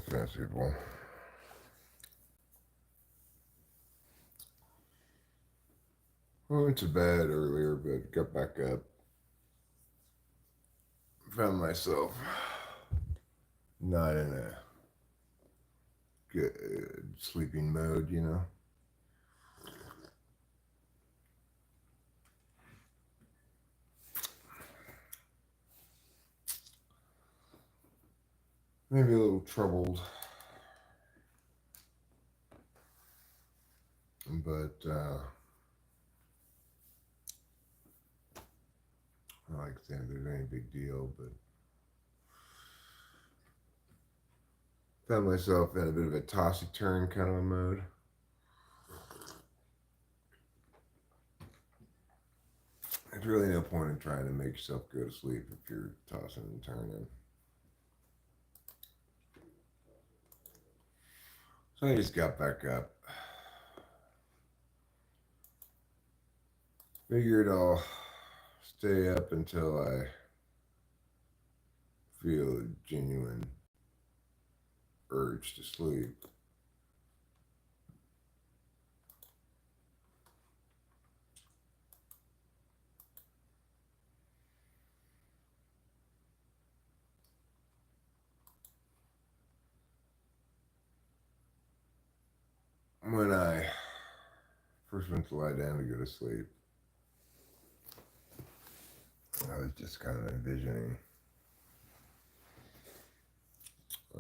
That's people. I went to bed earlier, but got back up. Found myself not in a good sleeping mode, you know. Maybe a little troubled, but I like to think there's any big deal, but found myself in a bit of a tossy turn kind of a mode. There's really no point in trying to make yourself go to sleep if you're tossing and turning. So I just got back up. Figured I'll stay up until I feel a genuine urge to sleep. When I first went to lie down to go to sleep, I was just kind of envisioning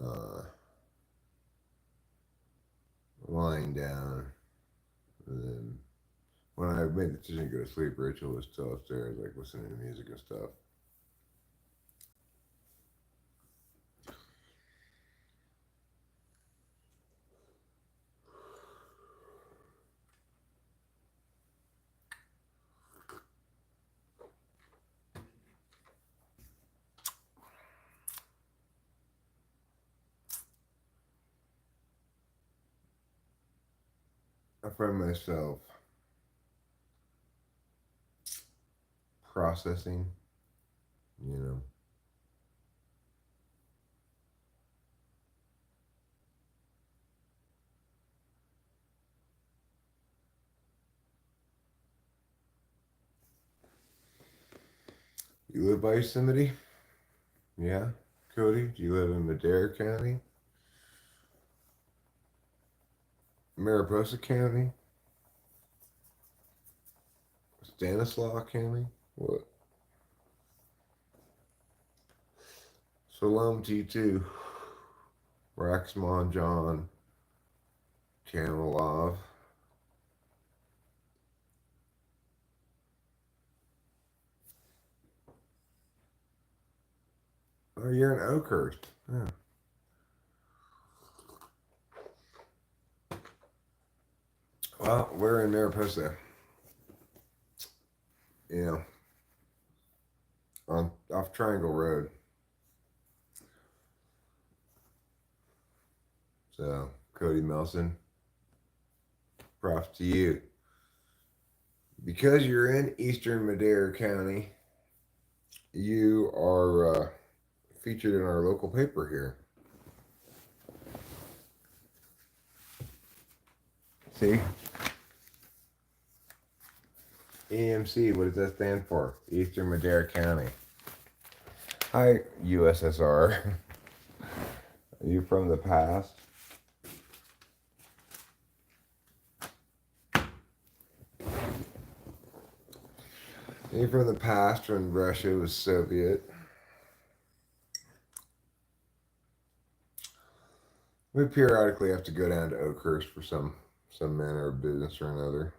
uh, lying down. And then when I made the decision to go to sleep, Rachel was still upstairs, like listening to music and stuff. I find myself processing, you know. You live by Yosemite? Yeah. Cody, do you live in Madera County? Mariposa County? Stanislaus County? What? Shalom T2. Raxmon John. Camelov. Oh, you're in Oakhurst. Yeah. Well, we're in Mariposa. You know, on off Triangle Road. So, Cody Melson, props to you. Because you're in Eastern Madera County, you are featured in our local paper here. See? EMC, what does that stand for? Eastern Madera County. Hi, USSR. Are you from the past? Are you from the past when Russia was Soviet? We periodically have to go down to Oakhurst for some manner of business or another.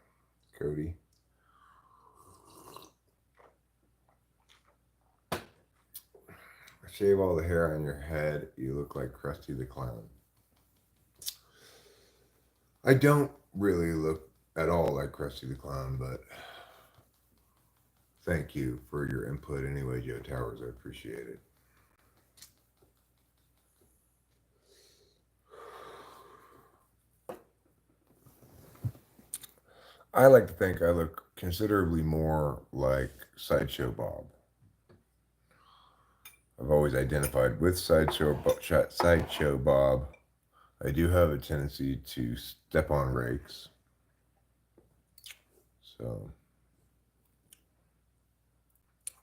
Cody. Shave all the hair on your head, you look like Krusty the Clown. I don't really look at all like Krusty the Clown, but thank you for your input anyway, Joe Towers. I appreciate it. I like to think I look considerably more like Sideshow Bob. I've always identified with Sideshow Bob. I do have a tendency to step on rakes. So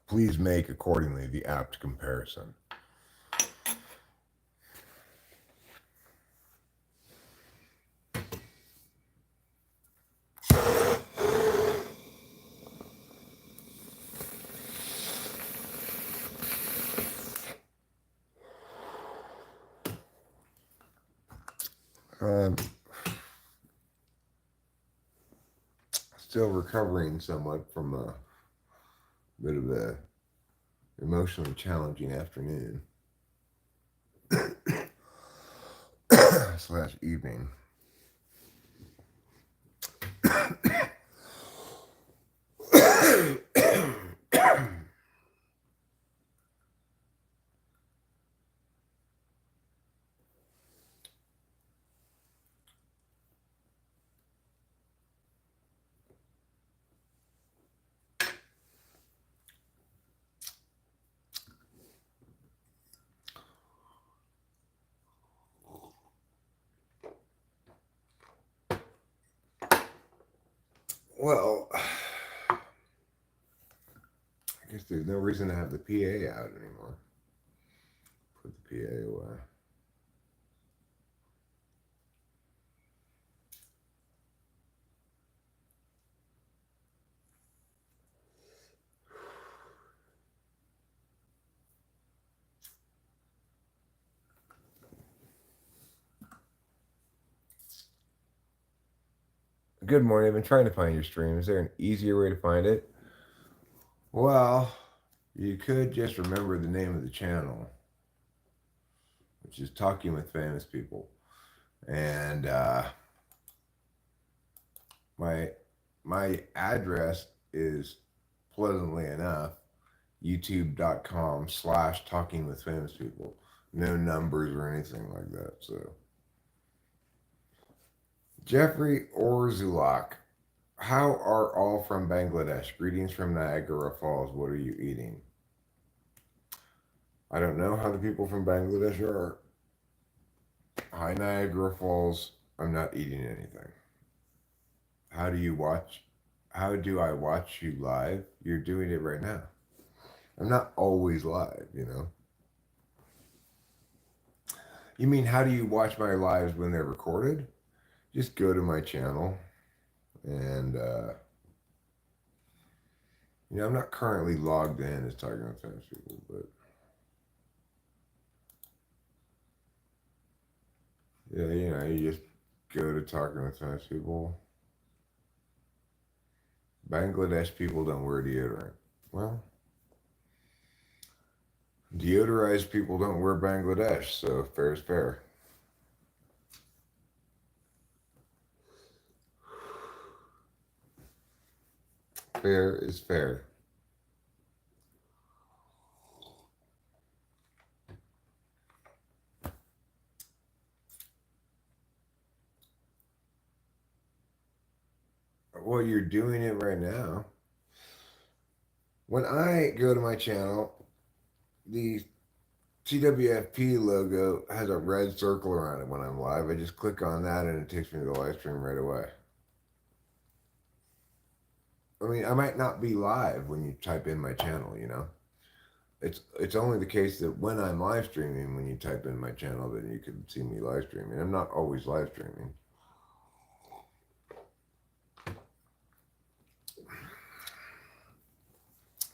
please make accordingly the apt comparison. Still recovering somewhat from a bit of a emotionally challenging afternoon slash evening. Well, I guess there's no reason to have the PA out anymore. Put the PA away. Good morning. I've been trying to find your stream. Is there an easier way to find it? Well, you could just remember the name of the channel, which is Talking with Famous People. And my address is, pleasantly enough, youtube.com/talking with famous people. No numbers or anything like that. So Jeffrey Orzulak, how are all from Bangladesh? Greetings from Niagara Falls. What are you eating? I don't know how the people from Bangladesh are. Hi, Niagara Falls. I'm not eating anything. How do I watch you live? You're doing it right now. I'm not always live, you know. You mean, how do you watch my lives when they're recorded? Just go to my channel and, I'm not currently logged in as Talking with Famous People, but yeah, you just go to Talking with Famous People. Bangladesh people don't wear deodorant. Well, deodorized people don't wear Bangladesh, so fair is fair. Fair is fair. Well, you're doing it right now. When I go to my channel, the TWFP logo has a red circle around it when I'm live. I just click on that and it takes me to the live stream right away. I mean, I might not be live when you type in my channel, you know. It's only the case that when I'm live streaming, when you type in my channel, then you can see me live streaming. I'm not always live streaming.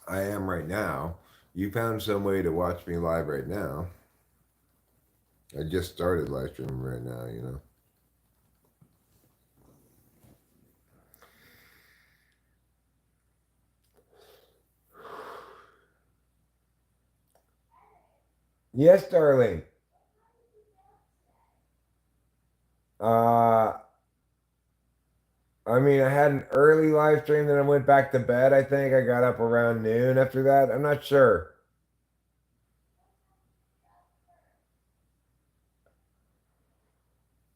I am right now. You found some way to watch me live right now. I just started live streaming right now, you know. Yes, darling. Uh, I mean, I had an early live stream, then I went back to bed. I think I got up around noon after that. I'm not sure.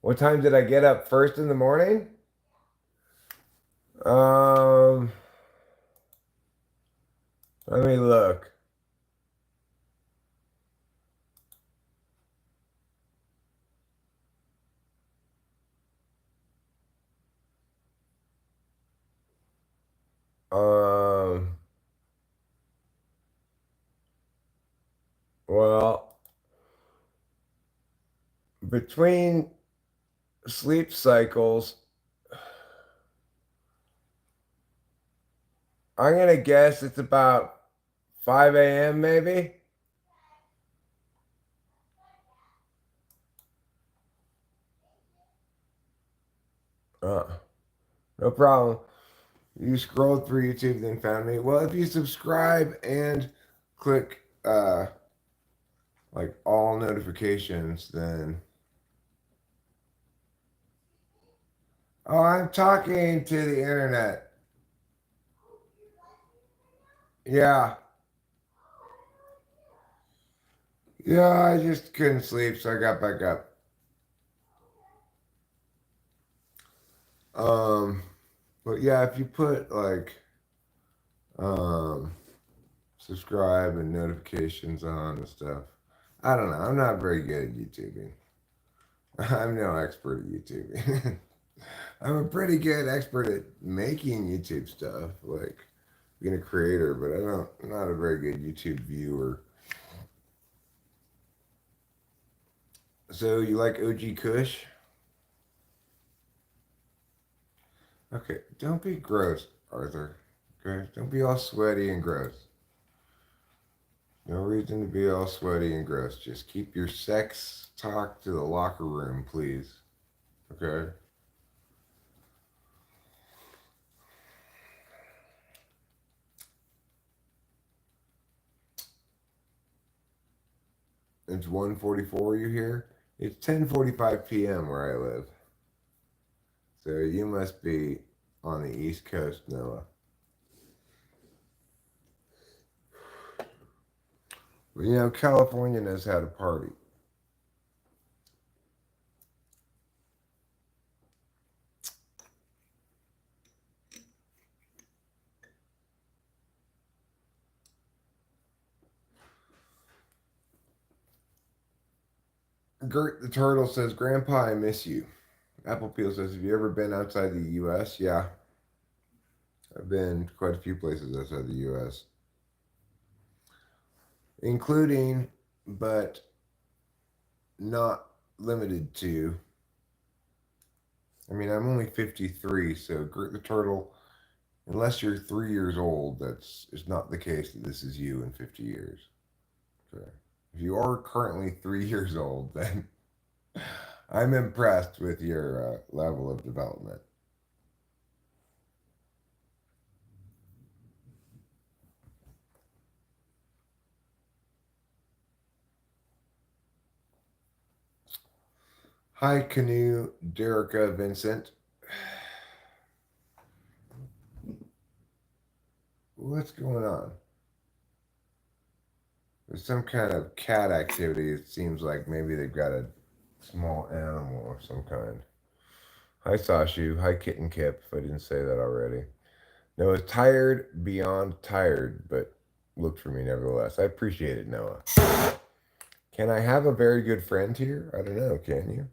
What time did I get up? First in the morning? Um, Let me look. Um, well, between sleep cycles, I'm gonna guess it's about 5 a.m. maybe. Uh, no problem. You scrolled through YouTube, then found me. Well, if you subscribe and click like all notifications, then oh, I'm talking to the internet. Yeah, yeah. I just couldn't sleep, so I got back up. Um, but yeah, if you put like um subscribe and notifications on and stuff. I don't know. I'm not very good at YouTubing. I'm no expert at YouTubing. I'm a pretty good expert at making YouTube stuff, like being a creator, but I'm not a very good YouTube viewer. So you like OG Kush? Okay, don't be gross, Arthur. Okay, don't be all sweaty and gross. No reason to be all sweaty and gross. Just keep your sex talk to the locker room, please. Okay? It's 1:44. You here? It's 10:45 p.m. where I live. So you must be on the East Coast, Noah. But you know, California knows how to party. Gert the Turtle says, Grandpa, I miss you. Apple Peel says, have you ever been outside the U.S.? Yeah, I've been to quite a few places outside the U.S., including, but not limited to. I mean, I'm only 53, so Gert the Turtle, unless you're 3 years old, that's it's not the case that this is you in 50 years. Okay. If you are currently 3 years old, then I'm impressed with your level of development. Hi, Canoe, Derica, Vincent. What's going on? There's some kind of cat activity. It seems like maybe they've got a small animal of some kind. Hi, Sashu. Hi, Kitten Kip, if I didn't say that already. Noah's tired beyond tired, but looked for me nevertheless. I appreciate it, Noah. Can I have a very good friend here? I don't know. Can you?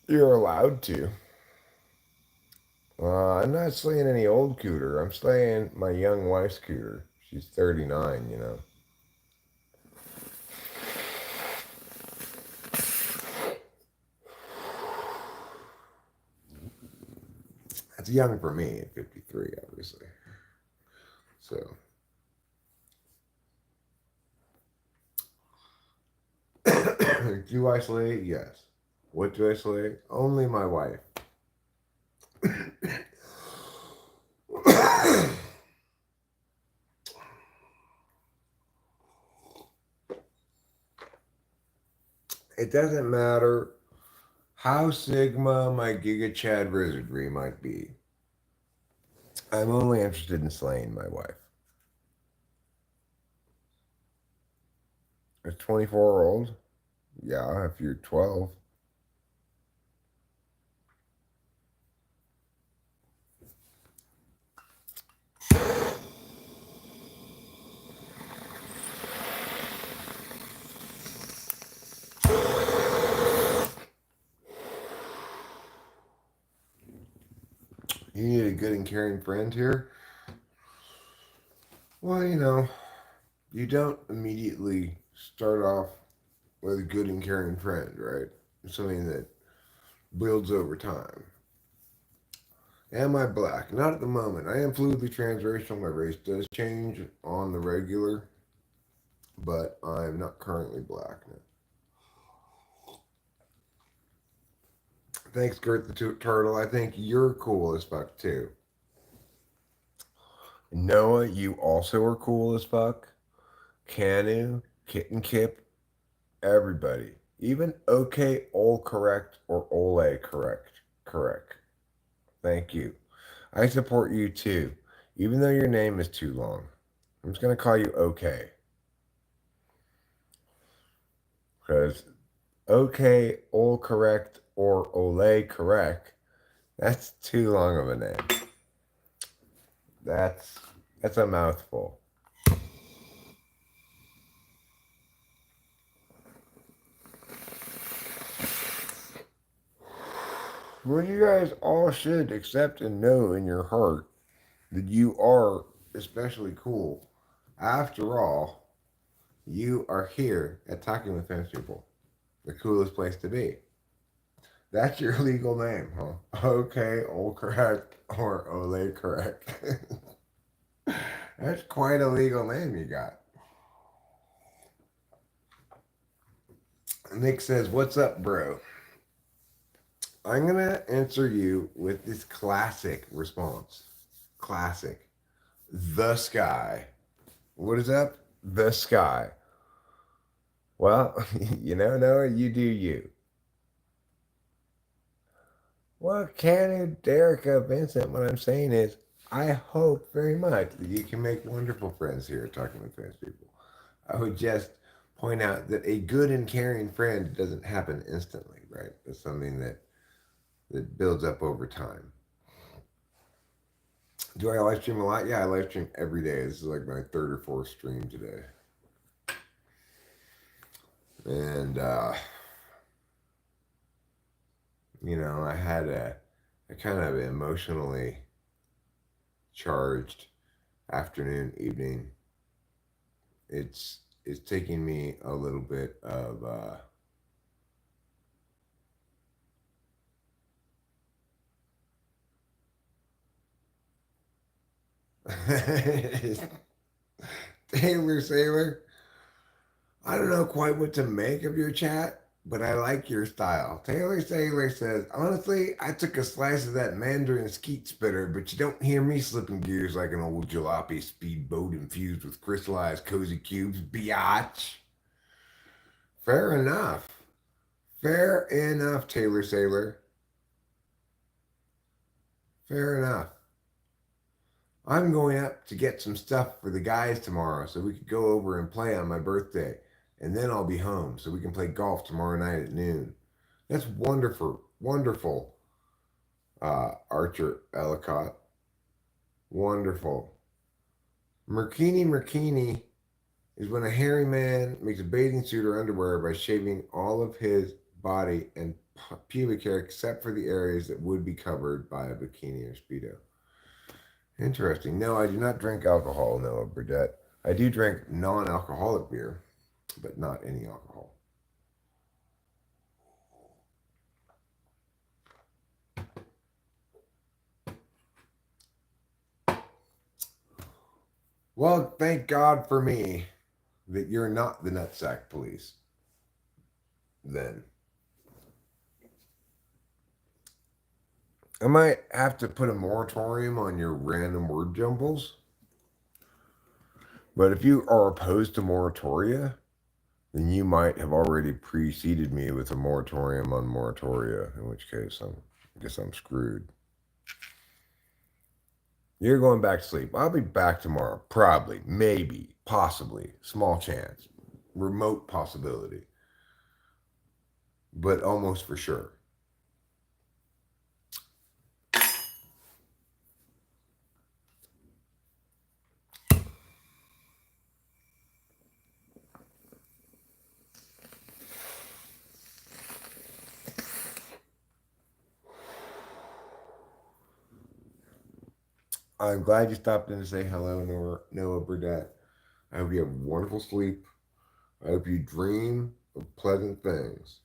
You're allowed to. I'm not slaying any old cooter. I'm slaying my young wife's cooter. She's 39, you know. That's young for me at 53, obviously. So, do I slay? Yes. What do I slay? Only my wife. It doesn't matter how Sigma my Giga Chad wizardry might be. I'm only interested in slaying my wife. A 24-year-old? Yeah, if you're 12. You need a good and caring friend here? Well, you don't immediately start off with a good and caring friend, right? Something that builds over time. Am I black? Not at the moment. I am fluidly transracial. My race does change on the regular, but I'm not currently black now. Thanks, Gert the Turtle. I think you're cool as fuck too. Noah, you also are cool as fuck. Canu, Kitten Kip, everybody. Even OK, all correct, or Ole correct. Correct. Thank you. I support you too, even though your name is too long. I'm just going to call you OK. Because OK, all correct, or Ole correct, that's too long of a name. That's a mouthful. Well, you guys all should accept and know in your heart that you are especially cool. After all, you are here at Talking with Famous People, the coolest place to be. That's your legal name, huh? Okay, all correct, or Ole correct. That's quite a legal name you got. Nick says, "What's up, bro?" I'm going to answer you with this classic response. Classic. The sky. What is up? The sky. Well, Noah, you do you. Well, Cannon, Derica, Vincent, what I'm saying is, I hope very much that you can make wonderful friends here at Talking with Famous People. I would just point out that a good and caring friend doesn't happen instantly, right? It's something that builds up over time. Do I live stream a lot? Yeah, I live stream every day. This is like my third or fourth stream today. And, I had a kind of emotionally charged afternoon, evening. It's taking me a little bit of Taylor Sailor. I don't know quite what to make of your chat, but I like your style. Taylor Sailor says, honestly, I took a slice of that Mandarin skeet spitter, but you don't hear me slipping gears like an old jalopy speedboat infused with crystallized cozy cubes, biatch. Fair enough. Fair enough, Taylor Sailor. Fair enough. I'm going up to get some stuff for the guys tomorrow so we could go over and play on my birthday. And then I'll be home so we can play golf tomorrow night at noon. That's wonderful, wonderful, Archer Ellicott. Wonderful. Merkini is when a hairy man makes a bathing suit or underwear by shaving all of his body and pubic hair except for the areas that would be covered by a bikini or Speedo. Interesting. No, I do not drink alcohol, Noah Burdette. I do drink non-alcoholic beer, but not any alcohol. Well, thank God for me that you're not the nutsack police. Then I might have to put a moratorium on your random word jumbles. But if you are opposed to moratoria, then you might have already preceded me with a moratorium on moratoria, in which case I guess I'm screwed. You're going back to sleep. I'll be back tomorrow. Probably, maybe, possibly, small chance, remote possibility, but almost for sure. I'm glad you stopped in to say hello, Noah Burdett. I hope you have wonderful sleep. I hope you dream of pleasant things.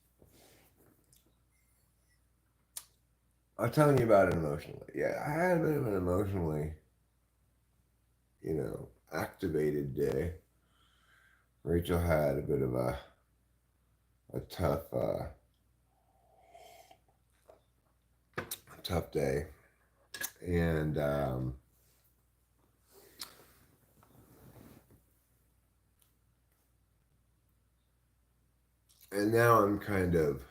I'm telling you about it emotionally. Yeah, I had a bit of an emotionally, activated day. Rachel had a bit of a tough day, and now I'm kind of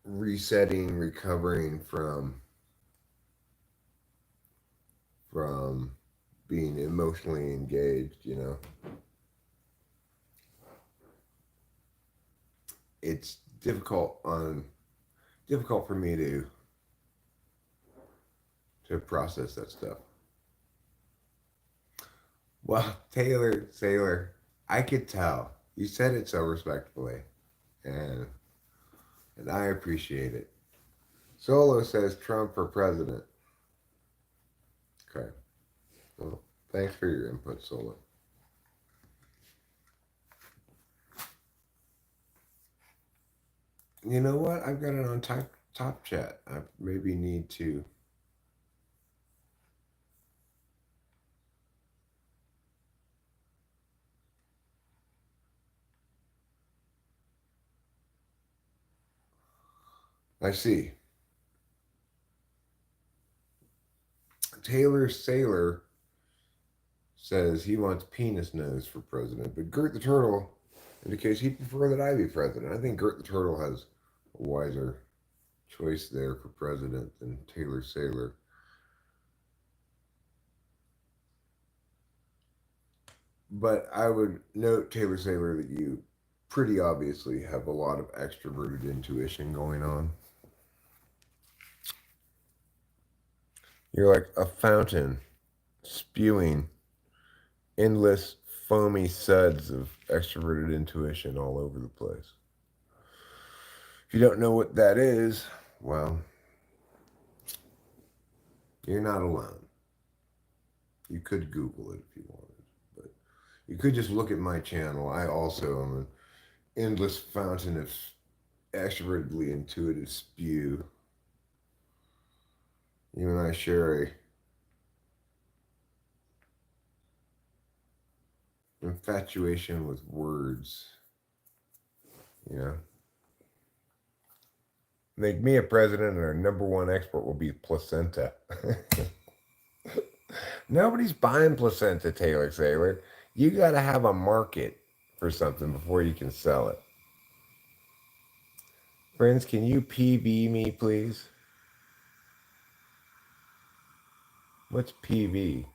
resetting, recovering from being emotionally engaged. It's difficult for me to process that stuff. Well, Taylor Sailor, I could tell. You said it so respectfully, and and I appreciate it. Solo says Trump for president. Okay. Well, thanks for your input, Solo. You know what? I've got it on top chat. I maybe need to. I see. Taylor Sailor says he wants penis nose for president, but Gert the Turtle indicates he'd prefer that I be president. I think Gert the Turtle has a wiser choice there for president than Taylor Sailor. But I would note, Taylor Sailor, that you pretty obviously have a lot of extroverted intuition going on. You're like a fountain spewing endless foamy suds of extroverted intuition all over the place. If you don't know what that is, well, you're not alone. You could Google it if you wanted, but you could just look at my channel. I also am an endless fountain of extrovertedly intuitive spew. You and I share a infatuation with words. You know, make me a president, and our number one export will be placenta. Nobody's buying placenta, Taylor Sailor. You got to have a market for something before you can sell it. Friends, can you PV me, please? What's PV?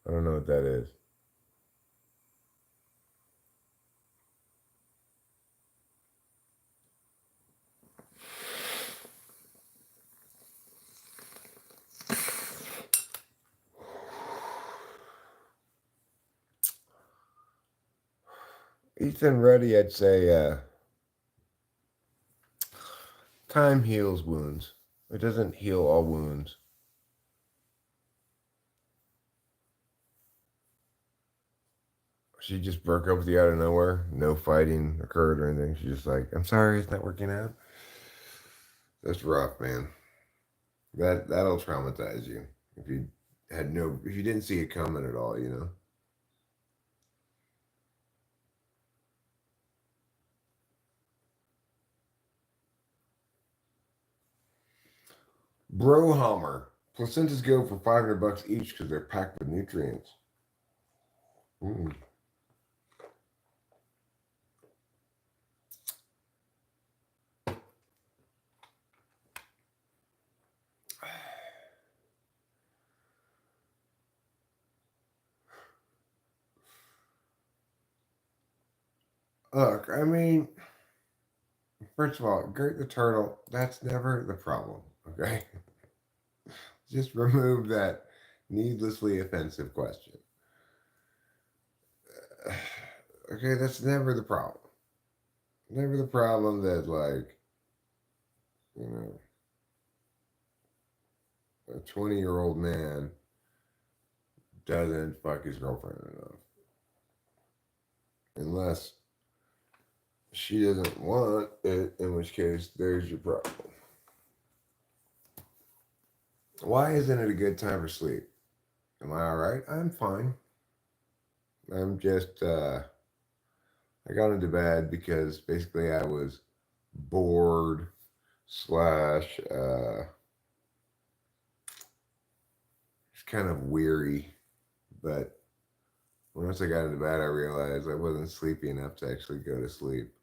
I don't know what that is. Ethan Ruddy, I'd say time heals wounds. It doesn't heal all wounds. She just broke up with you out of nowhere. No fighting occurred or anything. She's just like, I'm sorry, it's not working out. That's rough, man. That'll traumatize you if you didn't see it coming at all. Brohammer. Placentas go for $500 each because they're packed with nutrients. Mm. Look, I mean, first of all, Gert the Turtle, that's never the problem, okay? Just remove that needlessly offensive question. Okay, that's never the problem. Never the problem that, like, you know, a 20-year-old man doesn't fuck his girlfriend enough. Unless she doesn't want it, in which case there's your problem. Why isn't it a good time for sleep? Am I alright? I'm fine. I'm just, I got into bed because basically I was bored slash, just kind of weary. But once I got into bed, I realized I wasn't sleepy enough to actually go to sleep.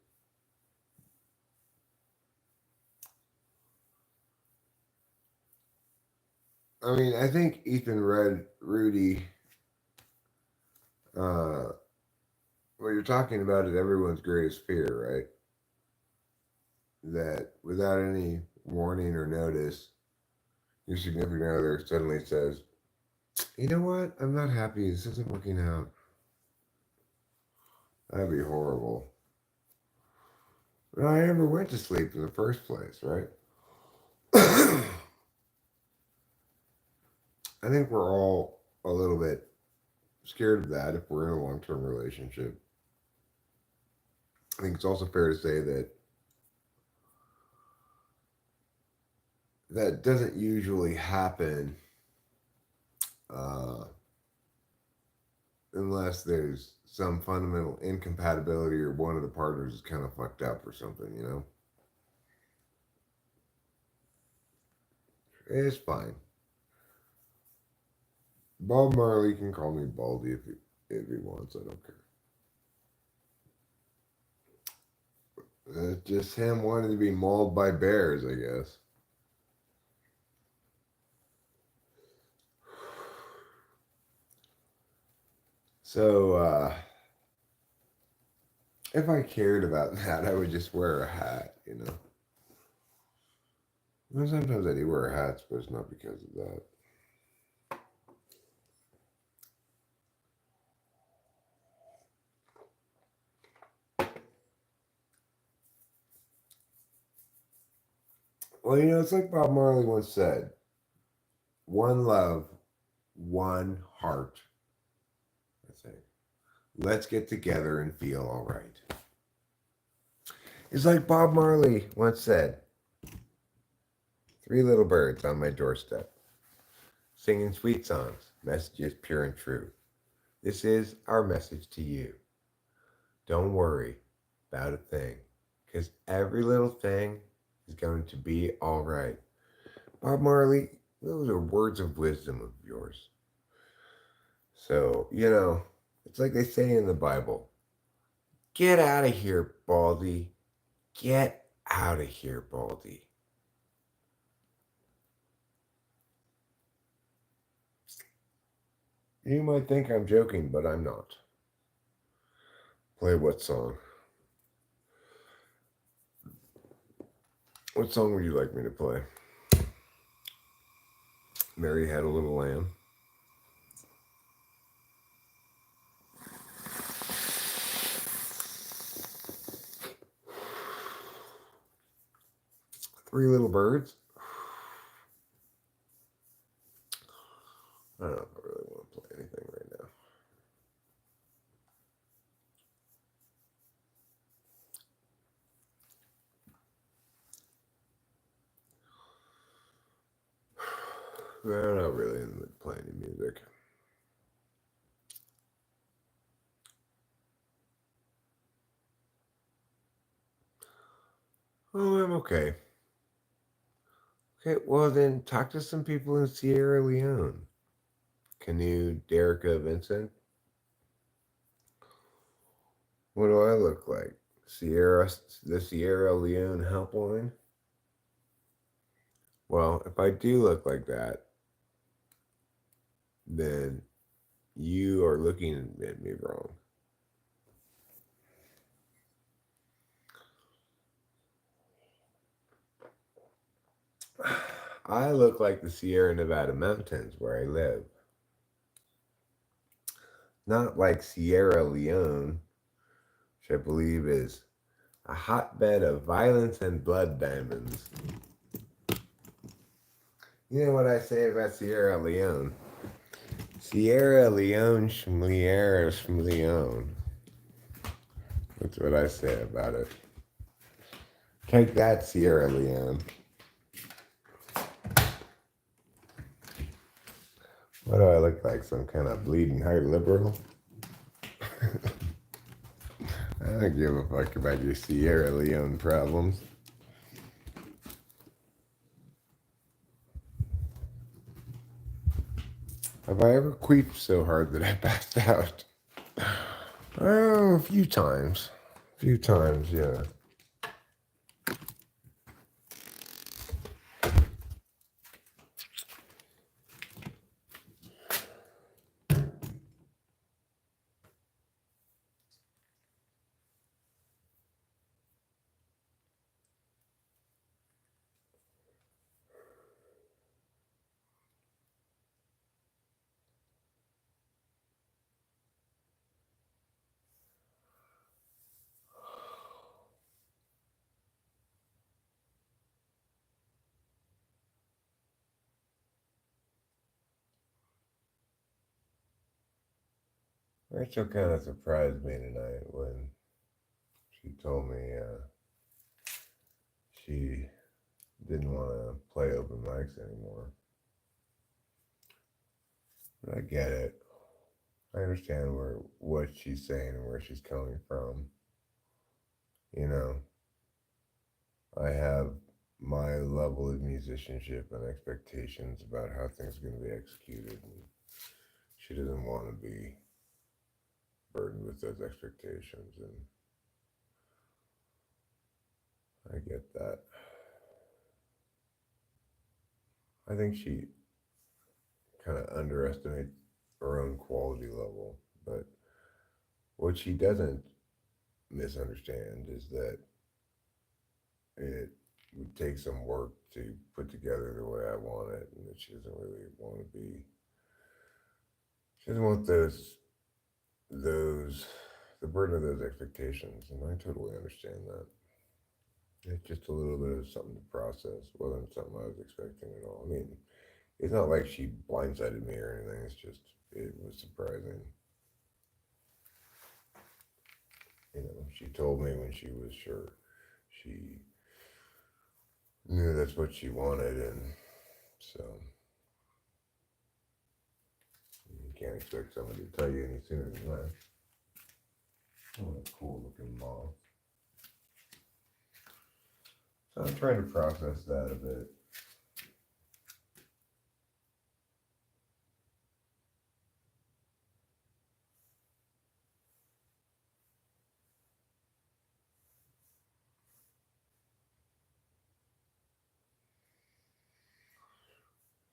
I mean, I think Ethan read Rudy. What you're talking about is everyone's greatest fear, right? That without any warning or notice, your significant other suddenly says, "You know what? I'm not happy. This isn't working out." That'd be horrible. But I never went to sleep in the first place, right? I think we're all a little bit scared of that if we're in a long term relationship. I think it's also fair to say that that doesn't usually happen uh, unless there's some fundamental incompatibility or one of the partners is kind of fucked up or something, you know? It's fine. Bob Marley can call me Baldy if he wants. I don't care. It's just him wanting to be mauled by bears, I guess. So, if I cared about that, I would just wear a hat, you know? Well, sometimes I do wear hats, but it's not because of that. Well, you know, it's like Bob Marley once said, one love, one heart. I think. Let's get together and feel all right. It's like Bob Marley once said, three little birds on my doorstep, singing sweet songs, messages pure and true. This is our message to you. Don't worry about a thing, because every little thing is going to be all right. Bob Marley, those are words of wisdom of yours. So, you know, it's like they say in the Bible, get out of here, Baldy. Get out of here, Baldy. You might think I'm joking, but I'm not. Play what song? What song would you like me to play? Mary Had a Little Lamb. Three Little Birds. I don't know if I really want to play anything right now. I'm not really in the mood to play any music. Oh, I'm okay. Okay, well then talk to some people in Sierra Leone. Canoe, Derica, Vincent. What do I look like? The Sierra Leone helpline? Well, if I do look like that, then you are looking at me wrong. I look like the Sierra Nevada mountains where I live. Not like Sierra Leone, which I believe is a hotbed of violence and blood diamonds. You know what I say about Sierra Leone? Sierra Leone, Schmliera, Schmleone. That's what I say about it. Take that, Sierra Leone. What do I look like? Some kind of bleeding heart liberal? I don't give a fuck about your Sierra Leone problems. Have I ever queefed so hard that I passed out? Oh, a few times. A few times, yeah. Rachel kind of surprised me tonight when she told me she didn't want to play open mics anymore. But I get it. I understand what she's saying and where she's coming from. You know, I have my level of musicianship and expectations about how things are going to be executed, and she doesn't want to be burdened with those expectations, and I get that. I think she kind of underestimates her own quality level, but what she doesn't misunderstand is that it would take some work to put together the way I want it, and that she doesn't really want to be. She doesn't want those the burden of those expectations, and I totally understand that. It's just a little bit of something to process. Wasn't something I was expecting at all. I mean, it's not like she blindsided me or anything. It's just it was surprising. You know, she told me when she was sure. She knew that's what she wanted, and so you can't expect somebody to tell you any sooner than that. Oh, a cool looking moth. So I'm trying to process that a bit.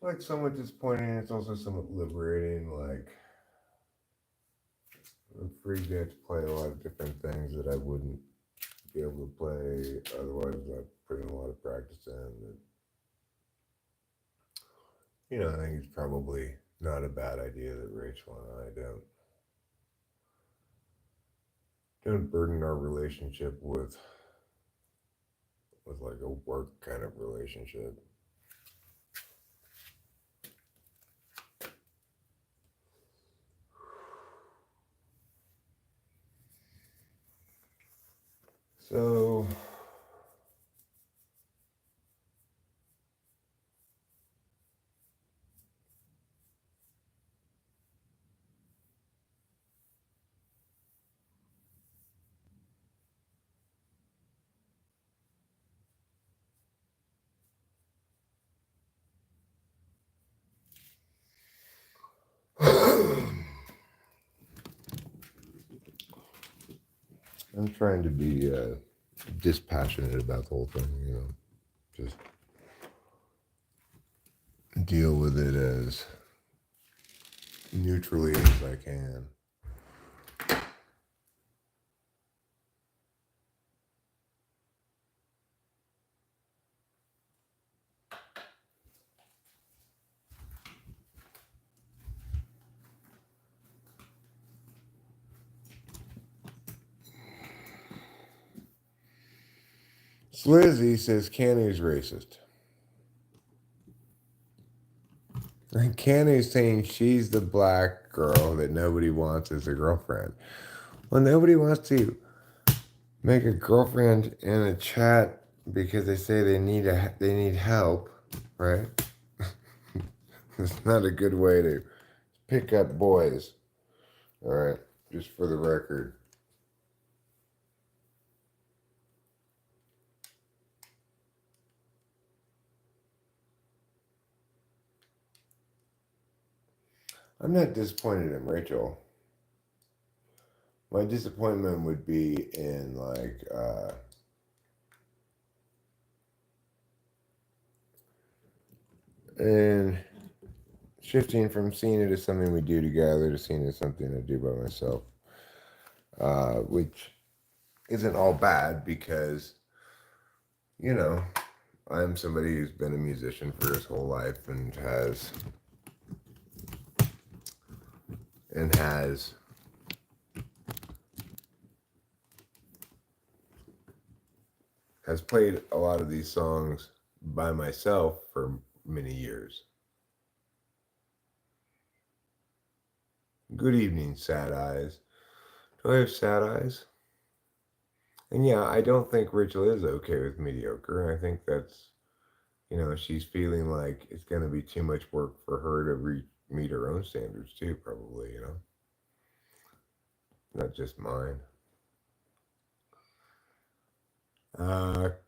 Like somewhat disappointing. It's also somewhat liberating. Like I'm free to get to play a lot of different things that I wouldn't be able to play otherwise. I put in a lot of practice in. And, you know, I think it's probably not a bad idea that Rachel and I don't burden our relationship with like a work kind of relationship. So I'm trying to be dispassionate about the whole thing, you know, just deal with it as neutrally as I can. Slizzy says Canny's racist. And Kanu's saying she's the black girl that nobody wants as a girlfriend. Well, nobody wants to make a girlfriend in a chat because they say they need help, right? It's not a good way to pick up boys. All right, just for the record. I'm not disappointed in Rachel. My disappointment would be in in shifting from seeing it as something we do together to seeing it as something I do by myself, which isn't all bad because, you know, I'm somebody who's been a musician for his whole life and has played a lot of these songs by myself for many years. Good evening, sad eyes. Do I have sad eyes? And yeah, I don't think Rachel is okay with mediocre. I think that's, she's feeling like it's going to be too much work for her to meet her own standards too, probably, not just mine.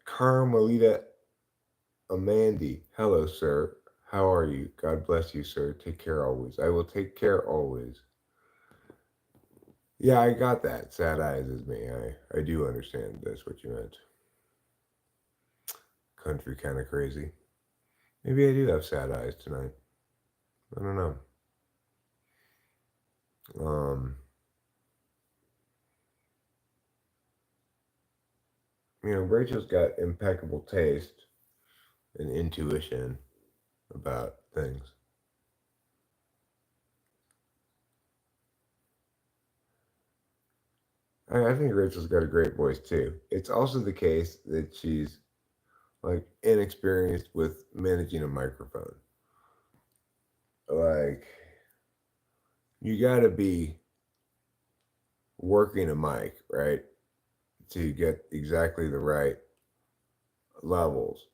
Carmelita Amandi, hello, sir. How are you? God bless you, sir. Take care always. I will take care always. Yeah, I got that. Sad eyes is me. I do understand that's what you meant. Country kind of crazy. Maybe I do have sad eyes tonight. I don't know. Rachel's got impeccable taste and intuition about things. I think Rachel's got a great voice too. It's also the case that she's like inexperienced with managing a microphone. Like, you got to be working a mic, right? To get exactly the right levels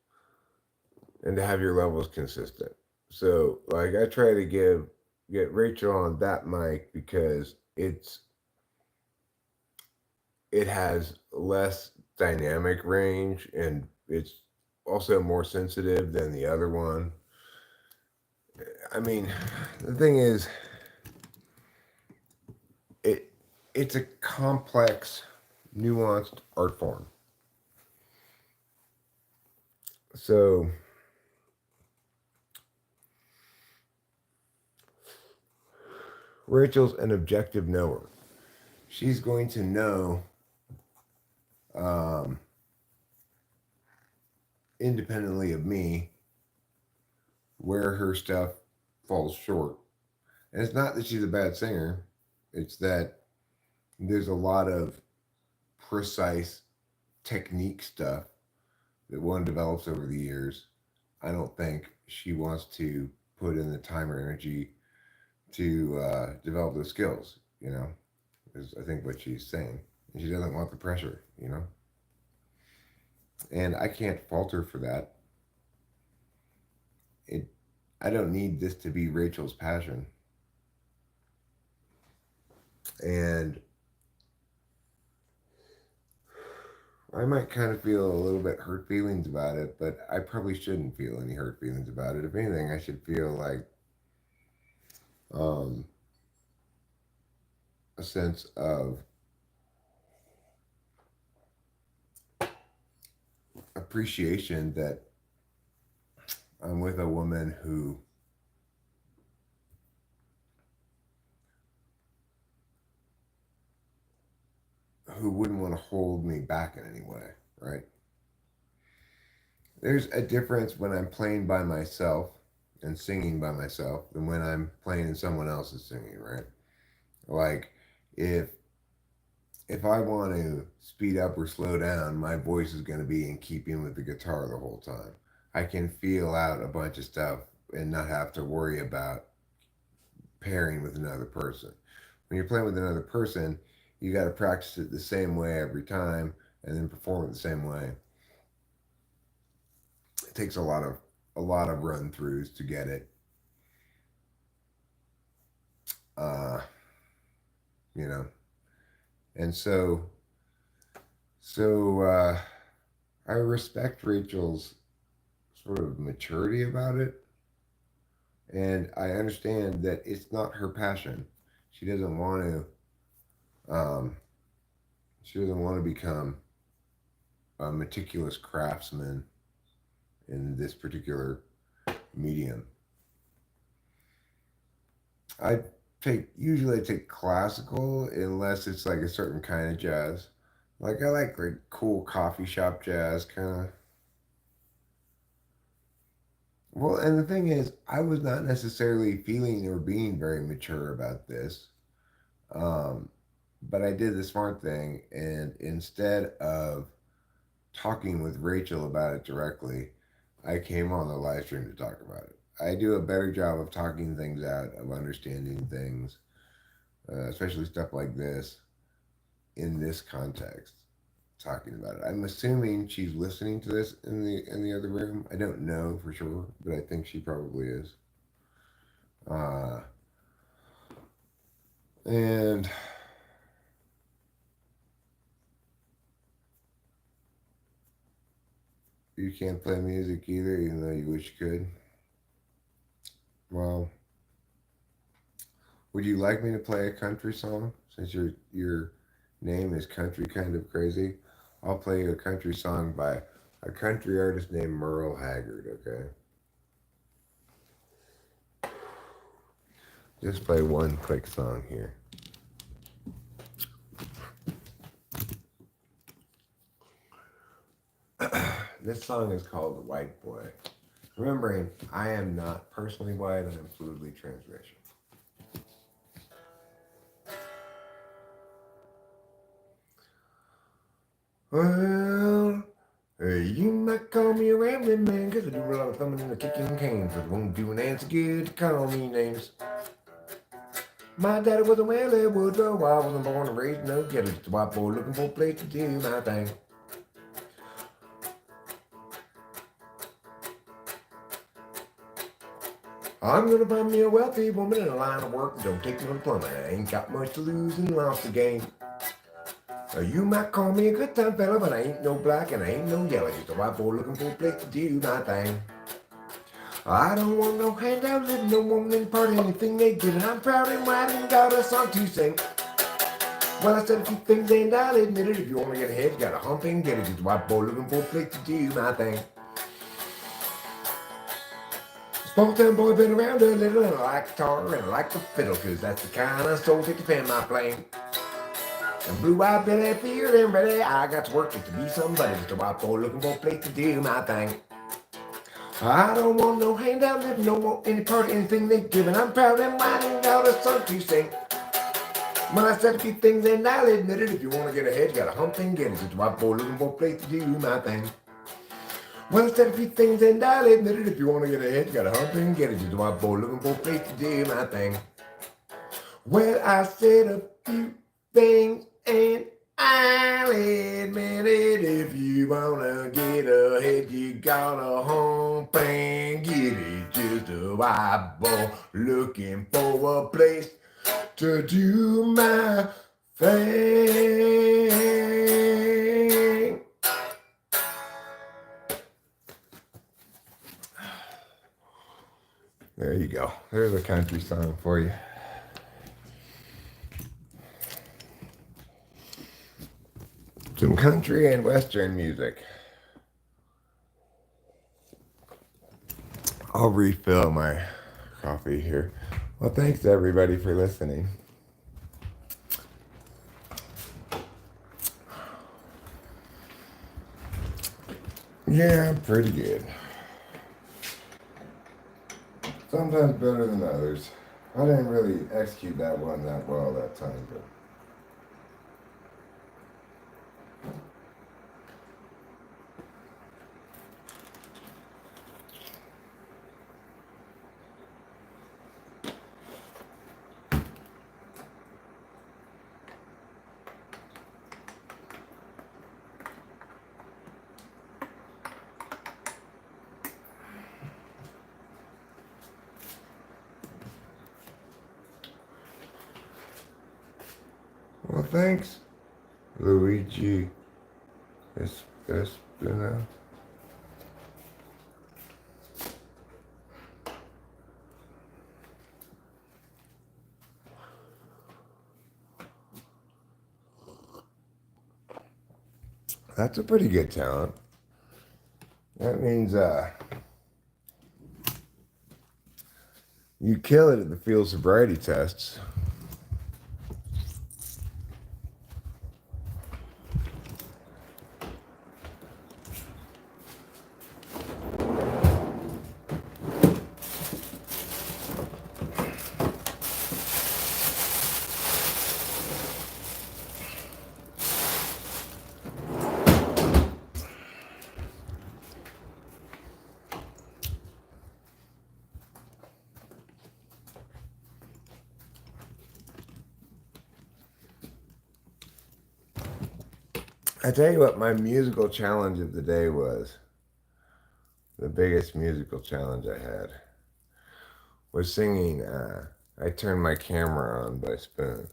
and to have your levels consistent. So, like, I try to get Rachel on that mic because it has less dynamic range and it's also more sensitive than the other one. I mean, the thing is, it's a complex, nuanced art form. So Rachel's an objective knower. She's going to know, um, independently of me, where her stuff falls short. And it's not that she's a bad singer, it's that there's a lot of precise technique stuff that one develops over the years. I don't think she wants to put in the time or energy to develop those skills, is I think what she's saying. And she doesn't want the pressure. And I can't fault her for that. It, I don't need this to be Rachel's passion. And I might kind of feel a little bit hurt feelings about it, but I probably shouldn't feel any hurt feelings about it. If anything, I should feel like um, a sense of appreciation that I'm with a woman who wouldn't want to hold me back in any way, right? There's a difference when I'm playing by myself and singing by myself than when I'm playing and someone else is singing, right? Like, if I want to speed up or slow down, my voice is going to be in keeping with the guitar the whole time. I can feel out a bunch of stuff and not have to worry about pairing with another person. When you're playing with another person, you got to practice it the same way every time and then perform it the same way. It takes a lot of run throughs to get it. Uh, you know, and so I respect Rachel's sort of maturity about it, and I understand that it's not her passion. She doesn't want to. She doesn't want to become a meticulous craftsman in this particular medium. I I take classical unless it's like a certain kind of jazz. Like I like cool coffee shop jazz kind of. Well, and the thing is, I was not necessarily feeling or being very mature about this. Um, but I did the smart thing, and instead of talking with Rachel about it directly, I came on the live stream to talk about it. I do a better job of talking things out, of understanding things, especially stuff like this, in this context. Talking about it. I'm assuming she's listening to this in the other room. I don't know for sure, but I think she probably is. Uh, and you can't play music either, even though you wish you could. Well, would you like me to play a country song since your name is Country Kind of Crazy? I'll play you a country song by a country artist named Merle Haggard. Okay, just play one quick song here. This song is called White Boy. Remembering, I am not personally white, I am fluidly transracial. Well, you might call me a rambling man, 'cause I do a lot of thumbing and a kicking canes, but won't do an answer good to call me names. My daddy was a well Woodrow, I wasn't born and raised no ghetto, just a white boy looking for a place to do my thing. I'm gonna find me a wealthy woman in a line of work that don't take no plumbing. I ain't got much to lose and lost to gain. You might call me a good time fella, but I ain't no black and I ain't no yellow. Just a white boy looking for a place to do my thing. I don't want no handout, living no woman in part of anything they give, and I'm proud and white and got a song to sing. Well, I said a few things and I'll admit it. If you want to get ahead, you got a hump and get it. Just a white boy looking for a place to do my thing. Small town boy, been around a little, and I like guitar and I like the fiddle, 'cause that's the kind of soul that defend my flame. And blue-eyed Billy, feeling ready, I got to work just to be somebody. Just a white boy looking for a place to do my thing. I don't want no handout, living, no want any part of anything they give, and I'm proud and white and got a song to sing. When I said a few things and I'll admit it, if you want to get ahead, you got to hump and get it. Just a white boy looking for a place to do my thing. Well, I said a few things and I'll admit it, if you want to get ahead, you got to hump and get it. Just a white boy looking for a place to do my thing. Well, I said a few things and I'll admit it. If you wanna get ahead, you gotta hump and get it. Just a white boy looking for a place to do my thing. There you go. There's a country song for you. Some country and western music. I'll refill my coffee here. Well, thanks everybody for listening. Yeah, I'm pretty good. Sometimes better than others. I didn't really execute that one that well that time, but thanks, Luigi Espina. That's a pretty good talent. That means you kill it at the field sobriety tests. I tell you what, my musical challenge of the day was the biggest musical challenge I had was singing. I turned my camera on by Spoon.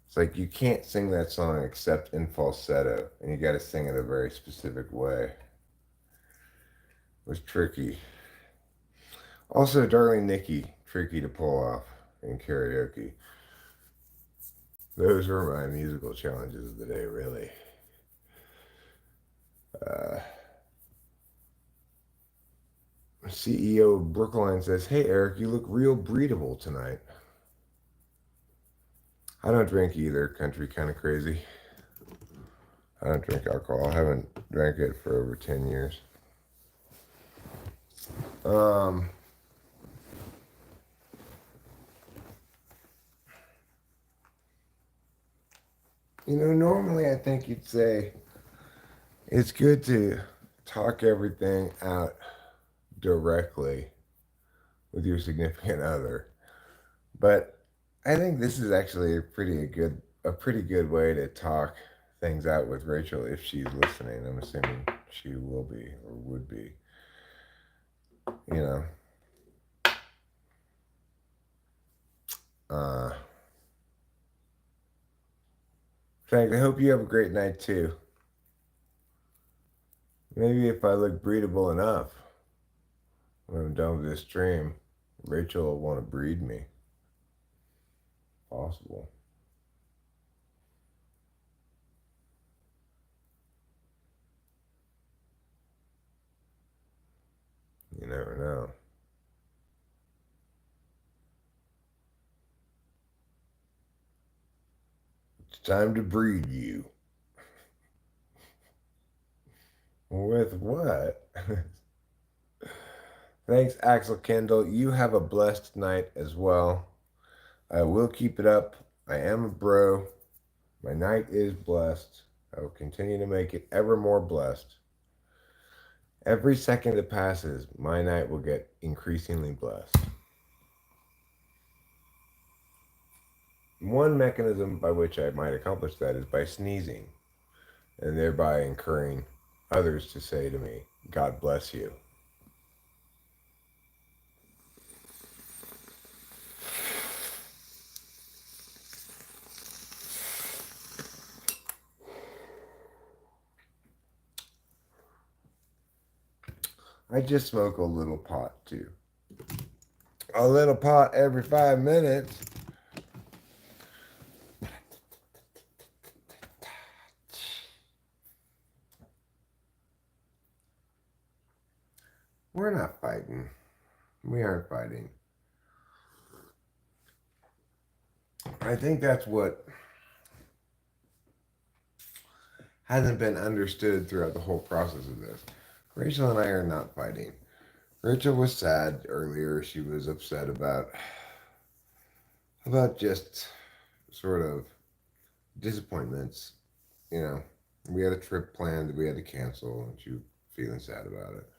It's like you can't sing that song except in falsetto, and you got to sing it a very specific way. It was tricky. Also, Darling Nikki, tricky to pull off in karaoke. Those were my musical challenges of the day, really. CEO of Brookline says, "Hey Eric, you look real breedable tonight." I don't drink either, country kind of crazy. I don't drink alcohol. I haven't drank it for over 10 years. Um, normally I think you'd say it's good to talk everything out directly with your significant other. But I think this is actually a pretty good way to talk things out with Rachel if she's listening. I'm assuming she will be or would be. You know. In fact, I hope you have a great night too. Maybe if I look breedable enough when I'm done with this stream, Rachel will want to breed me. Possible. You never know. It's time to breed you. With what? Thanks, Axel Kendall. You have a blessed night as well. I will keep it up. I am a bro. My night is blessed. I will continue to make it ever more blessed. Every second that passes, my night will get increasingly blessed. One mechanism by which I might accomplish that is by sneezing, and thereby incurring others to say to me, "God bless you." I just smoke a little pot too. A little pot every 5 minutes. We're not fighting. We aren't fighting. I think that's what hasn't been understood throughout the whole process of this. Rachel and I are not fighting. Rachel was sad earlier. She was upset about just sort of disappointments. We had a trip planned that we had to cancel, and she was feeling sad about it.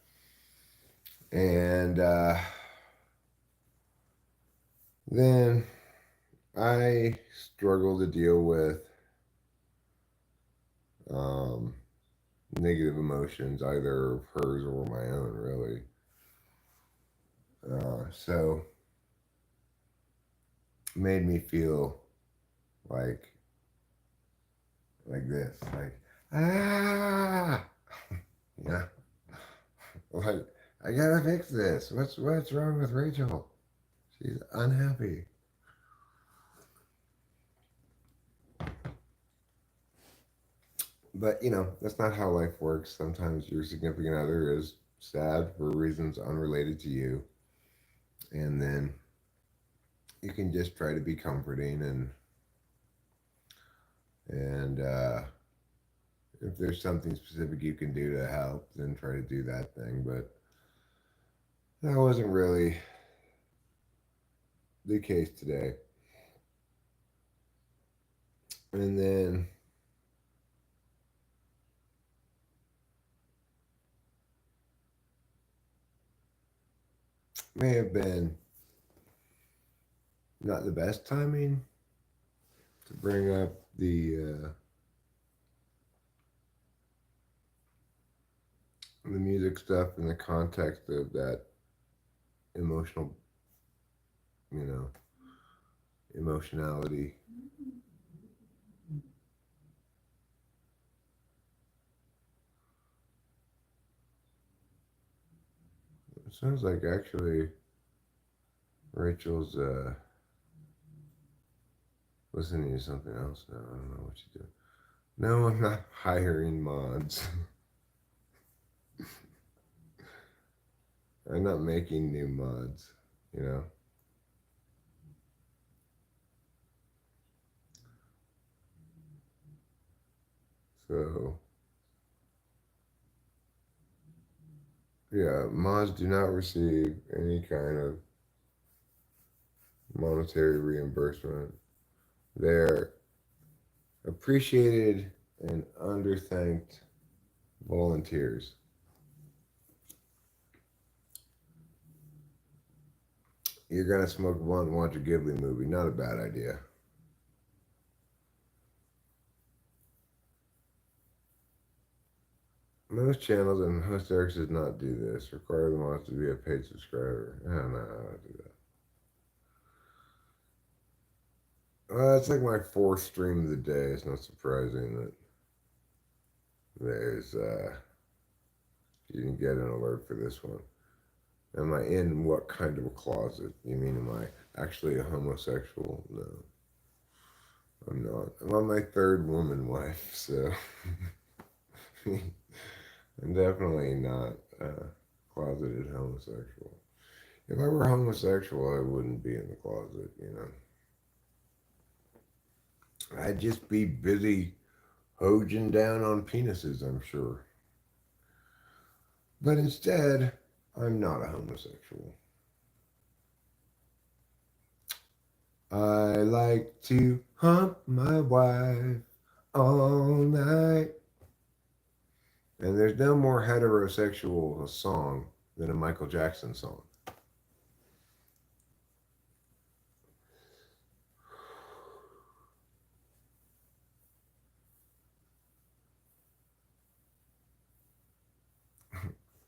And then I struggle to deal with negative emotions, either hers or my own, really. So made me feel like like this, like ah, yeah, like I gotta fix this. What's wrong with Rachel? She's unhappy. But that's not how life works. Sometimes your significant other is sad for reasons unrelated to you, and then you can just try to be comforting and if there's something specific you can do to help, then try to do that thing. But that wasn't really the case today. And then may have been not the best timing to bring up the music stuff in the context of that emotional, you know, emotionality. It sounds like actually Rachel's listening to something else now. I don't know what she's doing. No, I'm not hiring mods. I'm not making new mods, you know. So yeah, mods do not receive any kind of monetary reimbursement. They're appreciated and underthanked volunteers. You're gonna smoke a blunt and watch a Ghibli movie. Not a bad idea. Most channels and host Eric does not do this. Require the mods to be a paid subscriber. I don't know how to do that. Well, it's like my fourth stream of the day. It's not surprising that there's you didn't get an alert for this one. Am I in what kind of a closet? You mean am I actually a homosexual? No, I'm not. I'm on my third woman wife, so I'm definitely not closeted homosexual. If I were homosexual, I wouldn't be in the closet, I'd just be busy hoging down on penises, I'm sure. But instead, I'm not a homosexual. I like to hump my wife all night. And there's no more heterosexual a song than a Michael Jackson song.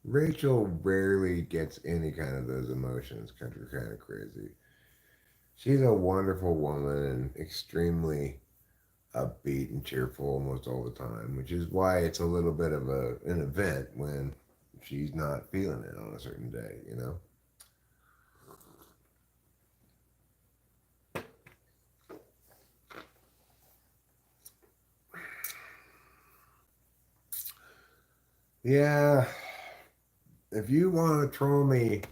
Rachel rarely gets any kind of those emotions, kind of crazy. She's a wonderful woman and extremely upbeat and cheerful almost all the time, which is why it's a little bit of an event when she's not feeling it on a certain day. Yeah, if you want to troll me,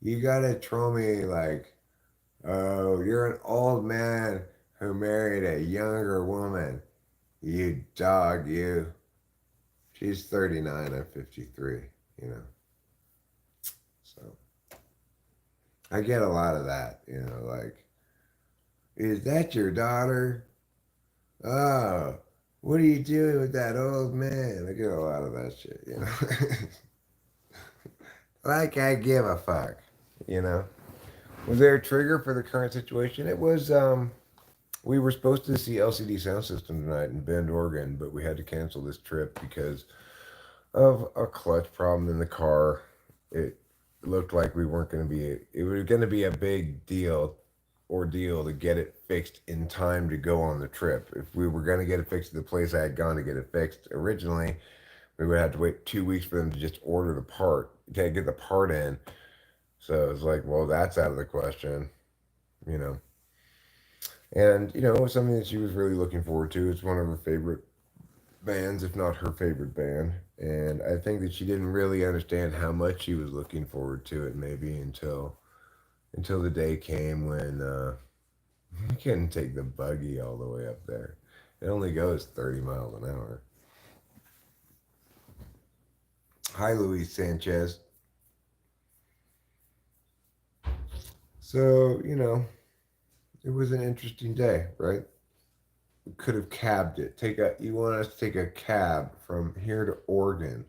you gotta troll me like, oh, you're an old man who married a younger woman. You dog, you. She's 39, I'm 53, you know. So I get a lot of that, like, is that your daughter? Oh, what are you doing with that old man? I get a lot of that shit. Like I give a fuck, you know. Was there a trigger for the current situation? It was we were supposed to see LCD Sound System tonight in Bend, Oregon, but we had to cancel this trip because of a clutch problem in the car. It looked like we weren't going to be, it was going to be a big deal ordeal to get it fixed in time to go on the trip. If we were going to get it fixed at the place I had gone to get it fixed originally, we would have to wait 2 weeks for them to just order the part, to get the part in. So it's like, well, that's out of the question, you know. And, it was something that she was really looking forward to. It's one of her favorite bands, if not her favorite band. And I think that she didn't really understand how much she was looking forward to it, maybe until the day came when you couldn't take the buggy all the way up there. It only goes 30 miles an hour. Hi, Luis Sanchez. So, it was an interesting day, right? We could have cabbed it. You want us to take a cab from here to Oregon.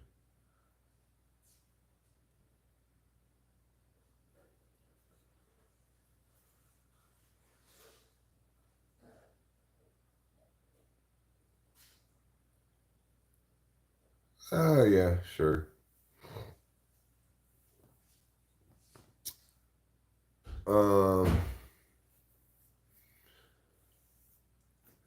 Oh, yeah, sure. Um,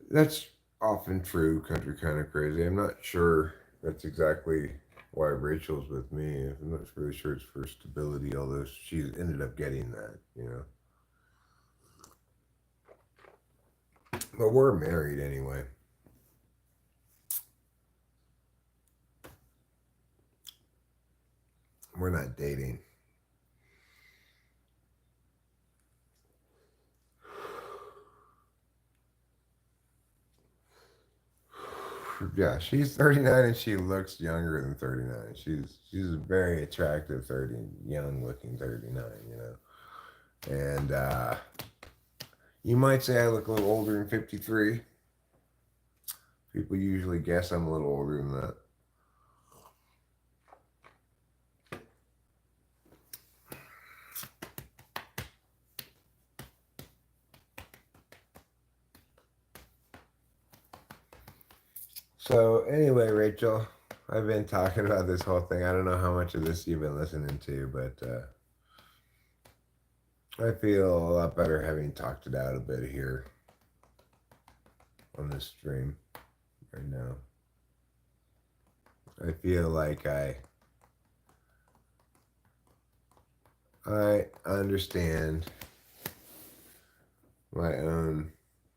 that's often true, country kind of crazy. I'm not sure that's exactly why Rachel's with me. I'm not really sure it's for stability, although she ended up getting that. But we're married anyway. We're not dating. Yeah, she's 39 and she looks younger than 39. She's a very attractive 30, young looking 39. And you might say I look a little older than 53. People usually guess I'm a little older than that. So anyway, Rachel, I've been talking about this whole thing. I don't know how much of this you've been listening to, but I feel a lot better having talked it out a bit here on this stream right now. I feel like I understand my own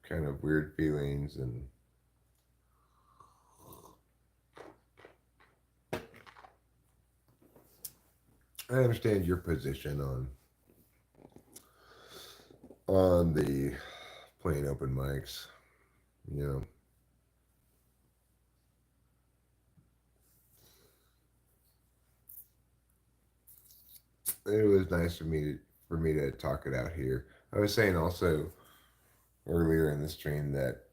kind of weird feelings, and I understand your position on the playing open mics. You know, it was nice for me to talk it out here. I was saying also earlier in the stream that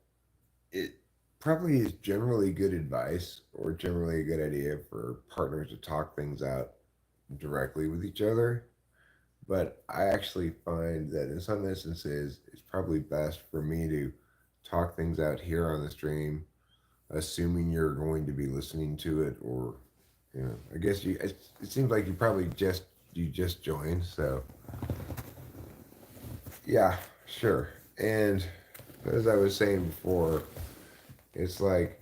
it probably is generally good advice or generally a good idea for partners to talk things out directly with each other. But I actually find that in some instances, it's probably best for me to talk things out here on the stream, assuming you're going to be listening to it, or I guess it seems like you just joined, so yeah, sure. And as I was saying before, it's like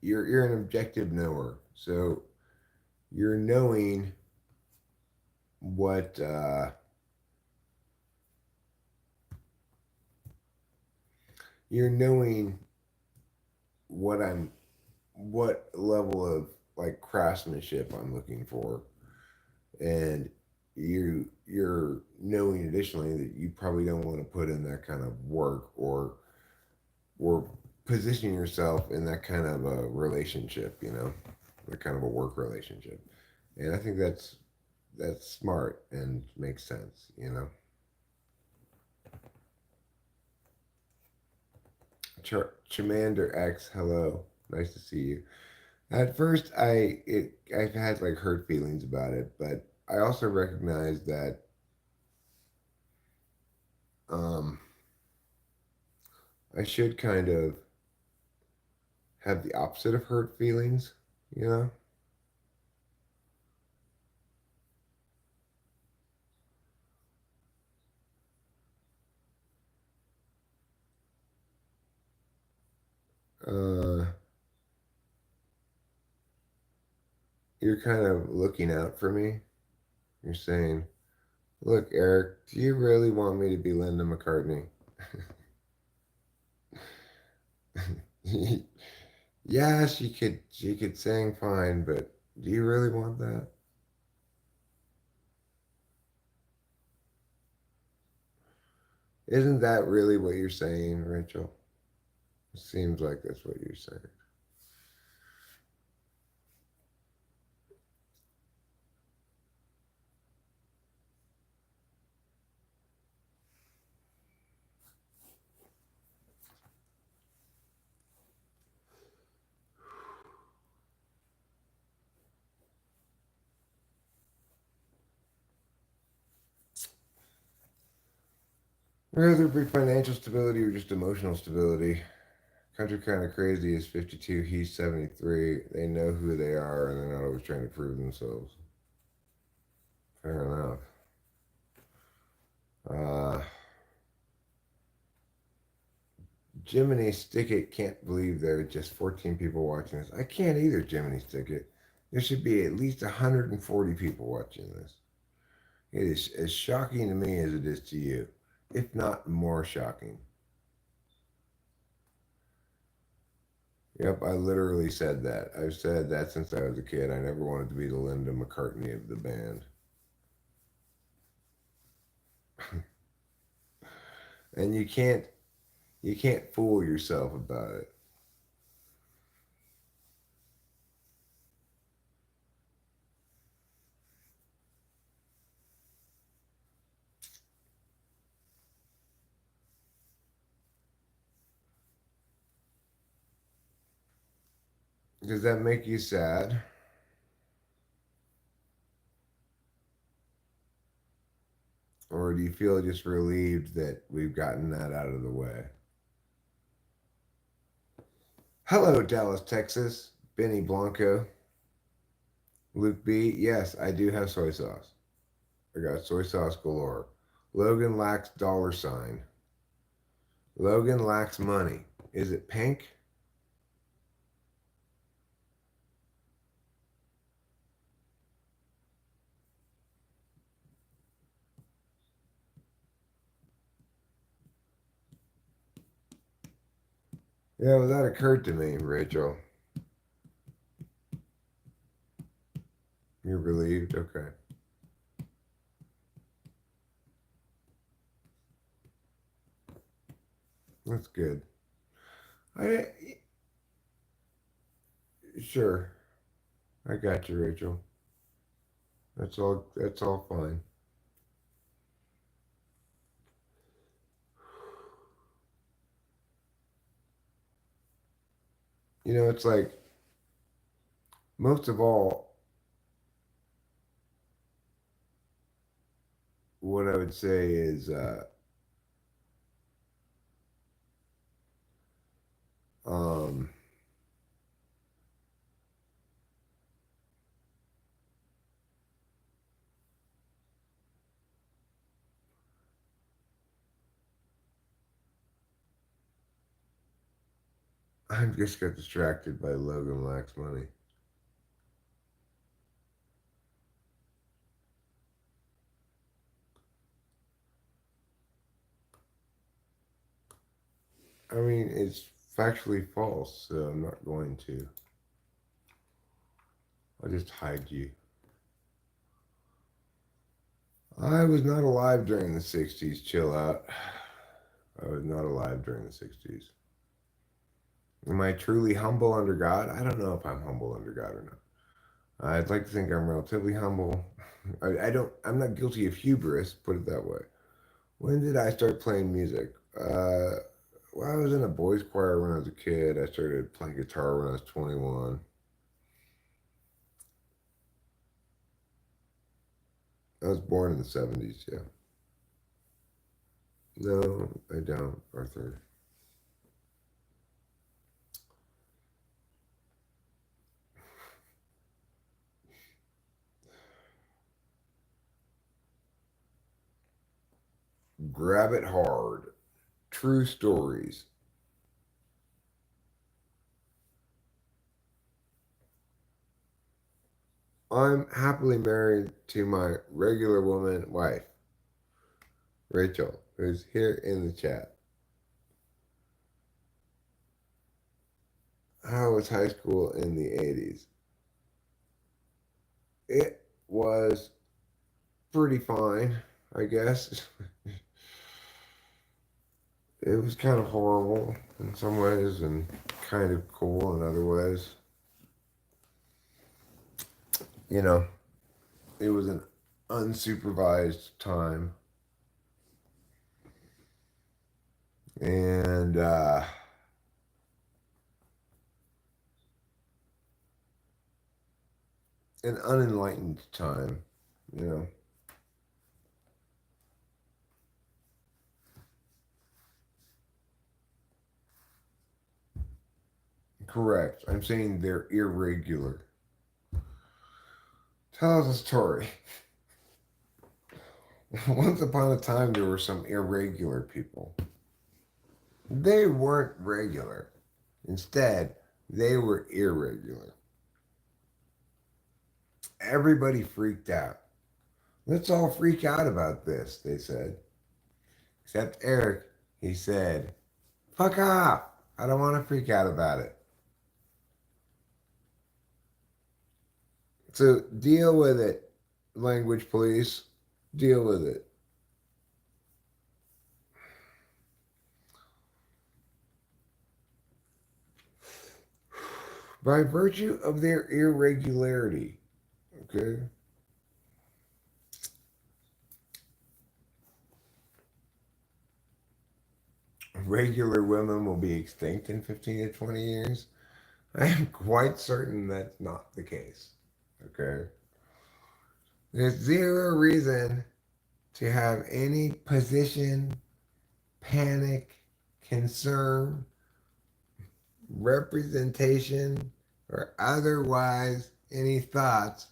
you're an objective knower, so you're knowing what you're knowing what level of like craftsmanship I'm looking for, and you're knowing additionally that you probably don't want to put in that kind of work, or position yourself in that kind of a relationship, that kind of a work relationship. And I think that's smart and makes sense. Chamander X, hello, nice to see you. At first, I've had like hurt feelings about it, but I also recognize that um, I should kind of have the opposite of hurt feelings, you know? you're kind of looking out for me. You're saying, "Look, Eric, do you really want me to be Linda McCartney?" Yeah, she could sing fine, but do you really want that? Isn't that really what you're saying, Rachel? It seems like that's what you're saying. Whether it be financial stability or just emotional stability. Country kind of crazy is 52. He's 73. They know who they are, and they're not always trying to prove themselves. Fair enough. Uh, Jiminy Stick It can't believe there are just 14 people watching this. I can't either, Jiminy Stick It. There should be at least 140 people watching this. It is as shocking to me as it is to you, if not more shocking. Yep, I literally said that. I've said that since I was a kid. I never wanted to be the Linda McCartney of the band. And you can't fool yourself about it. Does that make you sad? Or do you feel just relieved that we've gotten that out of the way? Hello, Dallas, Texas. Benny Blanco. Luke B. Yes, I do have soy sauce. I got soy sauce galore. Logan lacks dollar sign. Logan lacks money. Is it pink? Yeah, well, that occurred to me, Rachel. You're relieved? Okay. That's good. I Sure. I got you, Rachel. That's all fine. It's like most of all, what I would say is um I just got distracted by Logan lacks money. I mean, it's factually false, so I'm not going to. I'll just hide you. I was not alive during the 60s. Chill out. I was not alive during the 60s. Am I truly humble under God? I don't know if I'm humble under God or not. I'd like to think I'm relatively humble. I don't. I'm not guilty of hubris. Put it that way. When did I start playing music? Well, I was in a boys' choir when I was a kid. I started playing guitar when I was 21. I was born in the 70s. Yeah. No, I don't, Arthur. Grab it hard. True stories. I'm happily married to my regular woman wife, Rachel, who's here in the chat. How was high school in the 80s? It was pretty fine, I guess. It was kind of horrible in some ways and kind of cool in other ways. You know, it was an unsupervised time. And an unenlightened time, you know. Correct. I'm saying they're irregular. Tell us a story. Once upon a time, there were some irregular people. They weren't regular. Instead, they were irregular. Everybody freaked out. Let's all freak out about this, they said. Except Eric, he said, fuck off. I don't want to freak out about it. So deal with it, language police. Deal with it. By virtue of their irregularity, okay? Regular women will be extinct in 15 to 20 years. I am quite certain that's not the case, okay? There's zero reason to have any position, panic, concern, representation, or otherwise any thoughts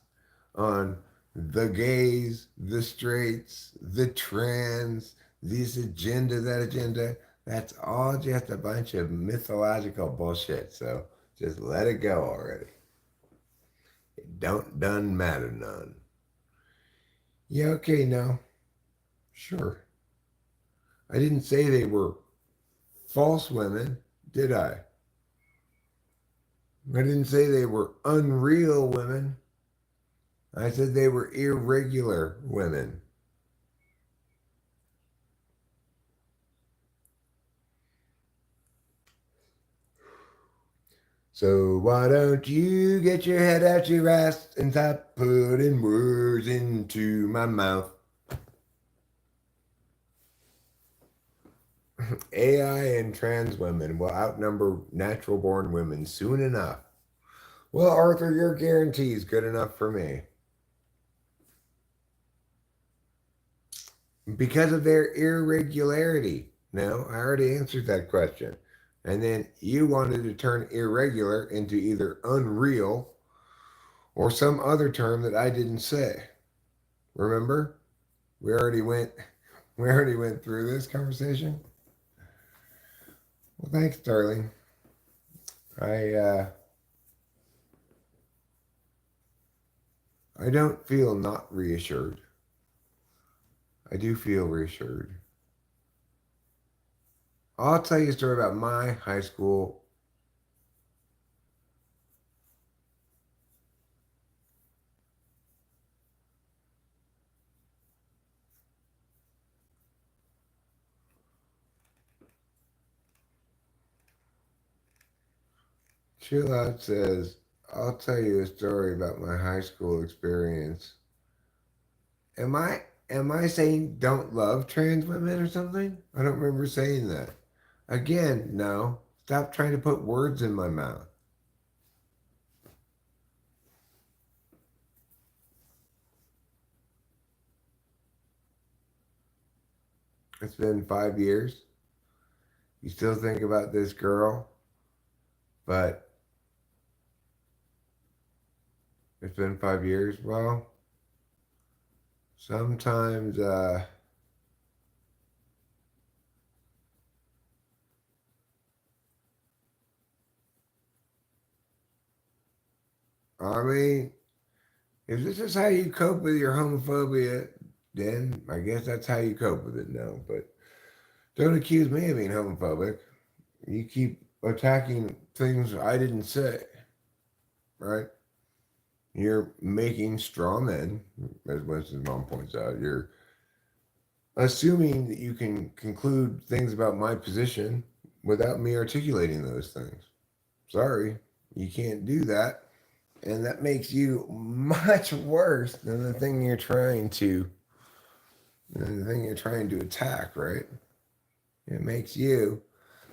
on the gays, the straights, the trans, this agenda, that agenda. That's all just a bunch of mythological bullshit. So just let it go already. It don't done matter none. Yeah, okay, no. Sure. I didn't say they were false women, did I? I didn't say they were unreal women. I said they were irregular women. So why don't you get your head out your ass and stop putting words into my mouth? AI and trans women will outnumber natural born women soon enough. Well, Arthur, your guarantee is good enough for me. Because of their irregularity. No, I already answered that question. And then you wanted to turn irregular into either unreal or some other term that I didn't say. Remember? We already went we already went through this conversation. Well, thanks, darling. I I don't feel not reassured. I do feel reassured. I'll tell you a story about my high school. Chill Out says, I'll tell you a story about my high school experience. Am I saying don't love trans women or something? I don't remember saying that. Again, no. Stop trying to put words in my mouth. It's been 5 years. You still think about this girl, but it's been 5 years. Well, sometimes I mean, If this is how you cope with your homophobia, then I guess that's how you cope with it now. But don't accuse me of being homophobic. You keep attacking things I didn't say, right? You're making straw men, as Winston's mom points out. You're assuming that you can conclude things about my position without me articulating those things. Sorry, you can't do that. And that makes you much worse than the thing you're trying to attack, right? It makes you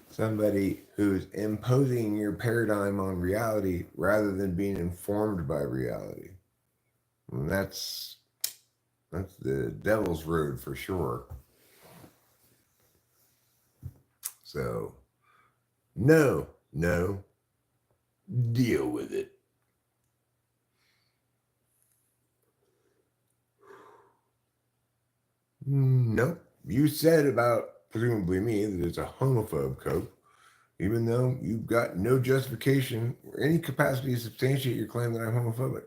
somebody who's imposing your paradigm on reality rather than being informed by reality. And that's the devil's road for sure. So no, no, deal with it. Nope. You said about presumably me that it's a homophobe cope, even though you've got no justification or any capacity to substantiate your claim that I'm homophobic.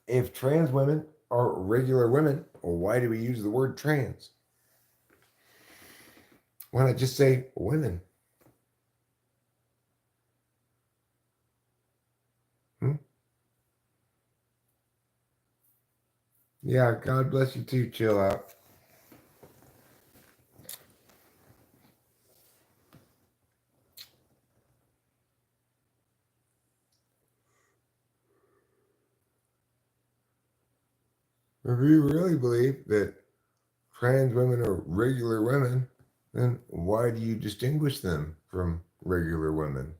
If trans women are regular women, well, why do we use the word trans? Why not just say women? Hmm? Yeah, God bless you too. Chill out. If you really believe that trans women are regular women, then why do you distinguish them from regular women?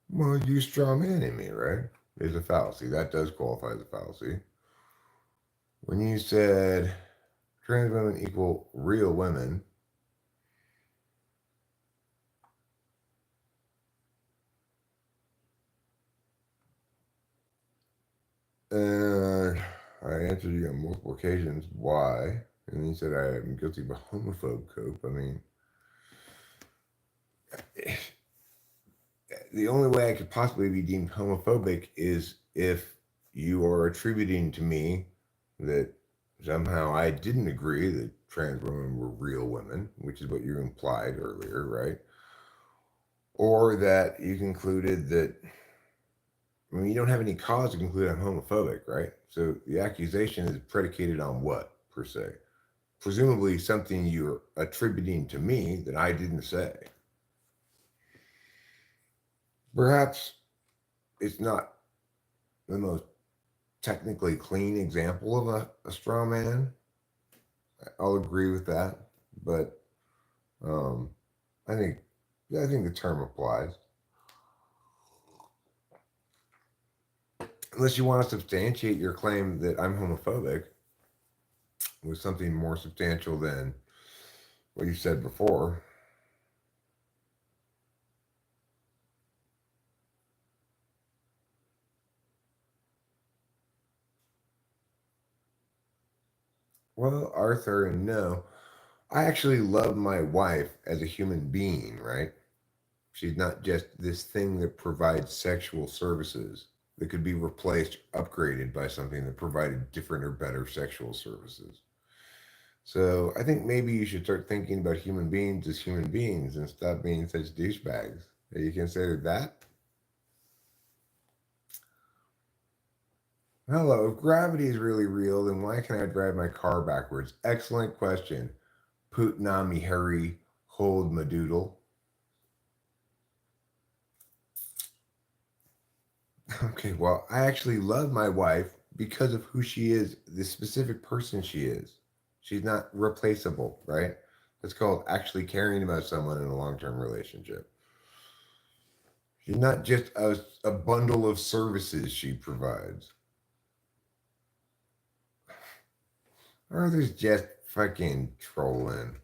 Well, you straw manning me, right? Is a fallacy. That does qualify as a fallacy. When you said trans women equal real women, and I answered you on multiple occasions why, and you said I am guilty of a homophobe cope. I mean, the only way I could possibly be deemed homophobic is if you are attributing to me that somehow I didn't agree that trans women were real women, which is what you implied earlier, right? Or that you concluded that, I mean, you don't have any cause to conclude I'm homophobic, right? So the accusation is predicated on what, per se? Presumably something you're attributing to me that I didn't say. Perhaps it's not the most technically clean example of a straw man. I'll agree with that, but um, I think I think the term applies. Unless you want to substantiate your claim that I'm homophobic with something more substantial than what you said before. Well, Arthur, no. I actually love my wife as a human being, right? She's not just this thing that provides sexual services that could be replaced, upgraded by something that provided different or better sexual services. So I think maybe you should start thinking about human beings as human beings and stop being such douchebags. Have you considered that? Hello, if gravity is really real, then why can't I drive my car backwards? Excellent question. Putnami Harry Hold Madoodle. Okay, well, I actually love my wife because of who she is, the specific person she is. She's not replaceable, right? That's called actually caring about someone in a long term relationship. She's not just a bundle of services she provides. Arthur's just fucking trolling.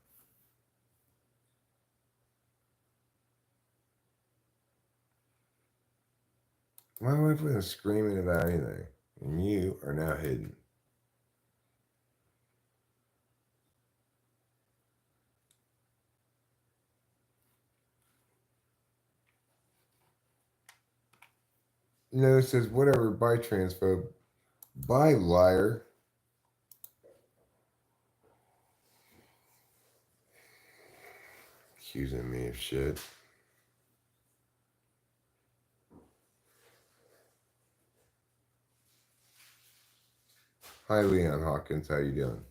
My wife wasn't screaming about anything. And you are now hidden. No, it says whatever, bye transphobe. Bye liar. Accusing me of shit. Hi Leon Hawkins, how you doing?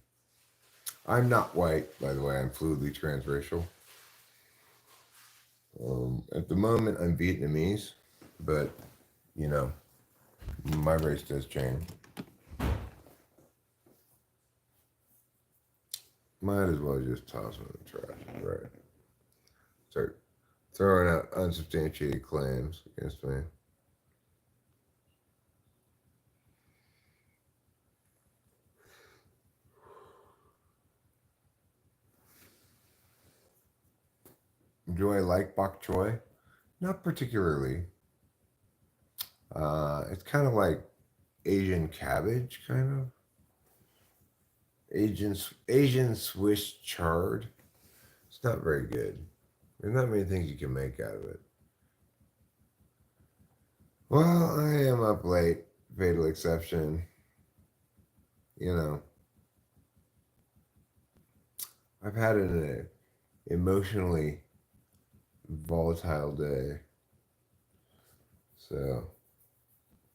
I'm not white, by the way, I'm fluidly transracial. At the moment I'm Vietnamese, but you know, my race does change. Might as well just toss them in the trash, right? Start throwing out unsubstantiated claims against me. Do I like bok choy? Not particularly. It's kind of like Asian cabbage, kind of. Asian Swiss chard. It's not very good. There's not many things you can make out of it. Well, I am up late. Fatal exception. You know, I've had an emotionally volatile day. So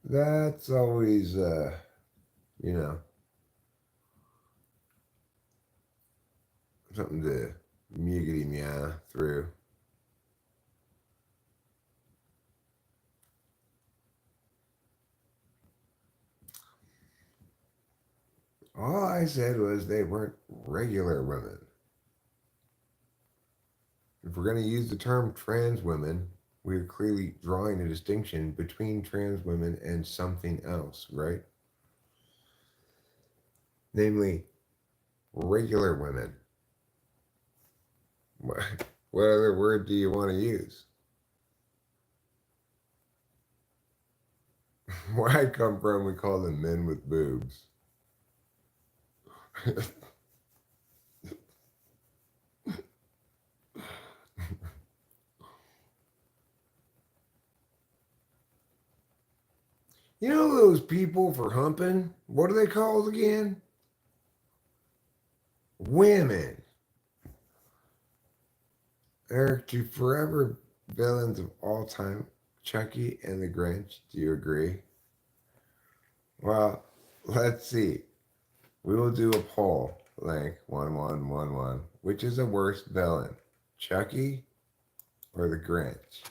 that's always, you know, something to muggity meow through. All I said was they weren't regular women. If we're going to use the term trans women, we're clearly drawing a distinction between trans women and something else, right? Namely, regular women. What other word do you want to use? Where I come from, we call them men with boobs. You know those people for humping? What are they called again? Women. They're two forever villains of all time. Chucky and the Grinch. Do you agree? Well, let's see. We will do a poll. Link 1111. Which is a worse villain? Chucky or the Grinch?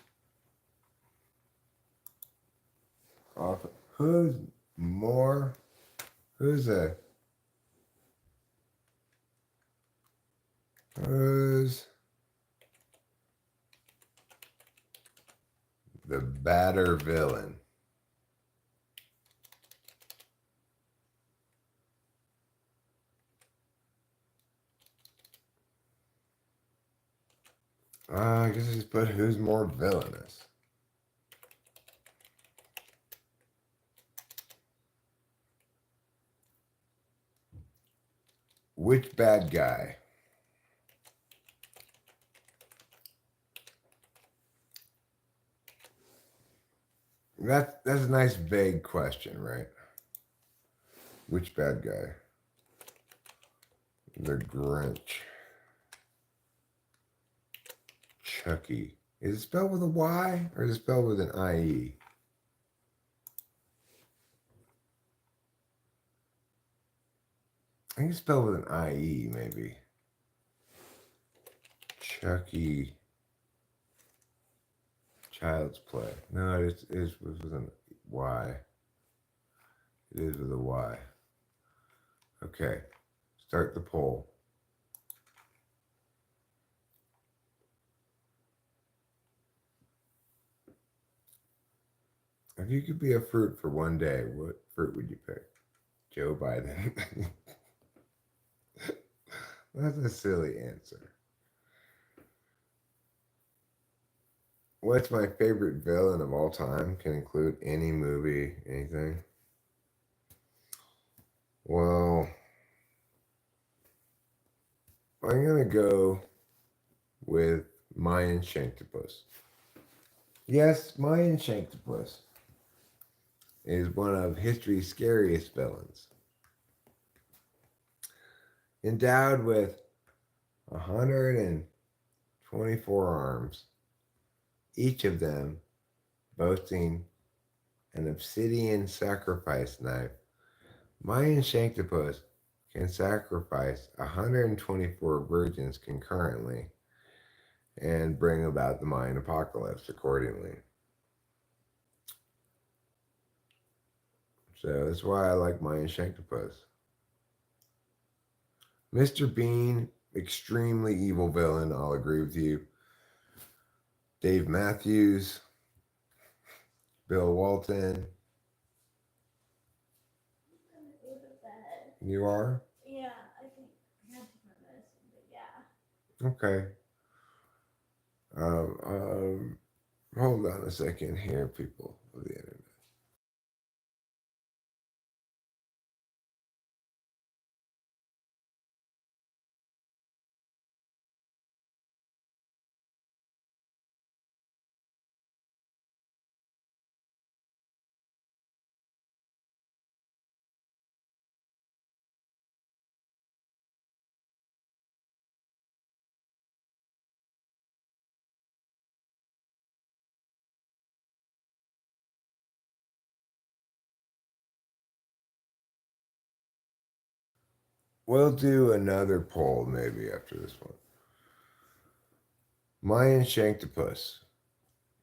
Who's more? Who's a? Who's the badder villain? I guess I just put who's more villainous. Which bad guy? That's a nice vague question, right? Which bad guy? The Grinch. Chucky. Is it spelled with a Y or is it spelled with an IE? I think it's spelled with an IE, maybe. Chucky. Child's Play. No, it is with an Y. It is with a Y. Okay. Start the poll. If you could be a fruit for one day, what fruit would you pick? Joe Biden. That's a silly answer. What's my favorite villain of all time? Can include any movie, anything. Well, I'm going to go with Mayan Shanktopus. Yes, Mayan Shanktopus is one of history's scariest villains. Endowed with 124 arms, each of them boasting an obsidian sacrifice knife, Mayan Shanktopus can sacrifice 124 virgins concurrently and bring about the Mayan apocalypse accordingly. So that's why I like Mayan Shanktopus. Mr. Bean, extremely evil villain, I'll agree with you. Dave Matthews, Bill Walton. I'm gonna go to bed. You are? Yeah, I think I have different medicine, but yeah. Okay. Um, um, Hold on a second here, people of the internet. We'll do another poll maybe after this one. Mayan Shanktopus.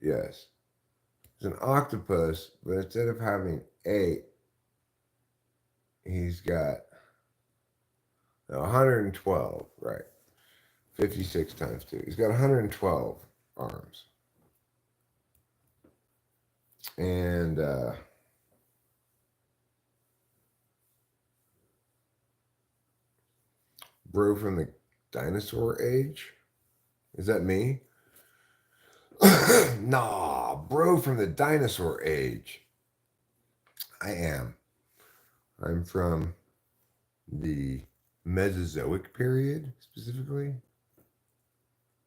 Yes. It's an octopus, but instead of having eight, he's got 112, right? 56 times 2. He's got 112 arms. And bro from the dinosaur age? Is that me? Nah, bro from the dinosaur age. I am. I'm from the Mesozoic period specifically.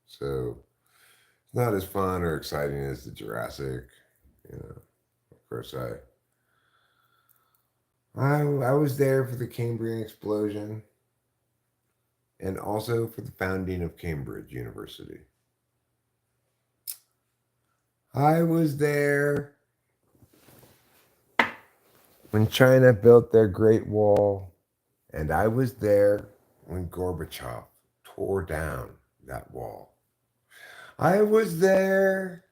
So it's not as fun or exciting as the Jurassic. You know, of course, I was there for the Cambrian explosion and also for the founding of Cambridge University. I was there when China built their Great Wall, and I was there when Gorbachev tore down that wall. I was there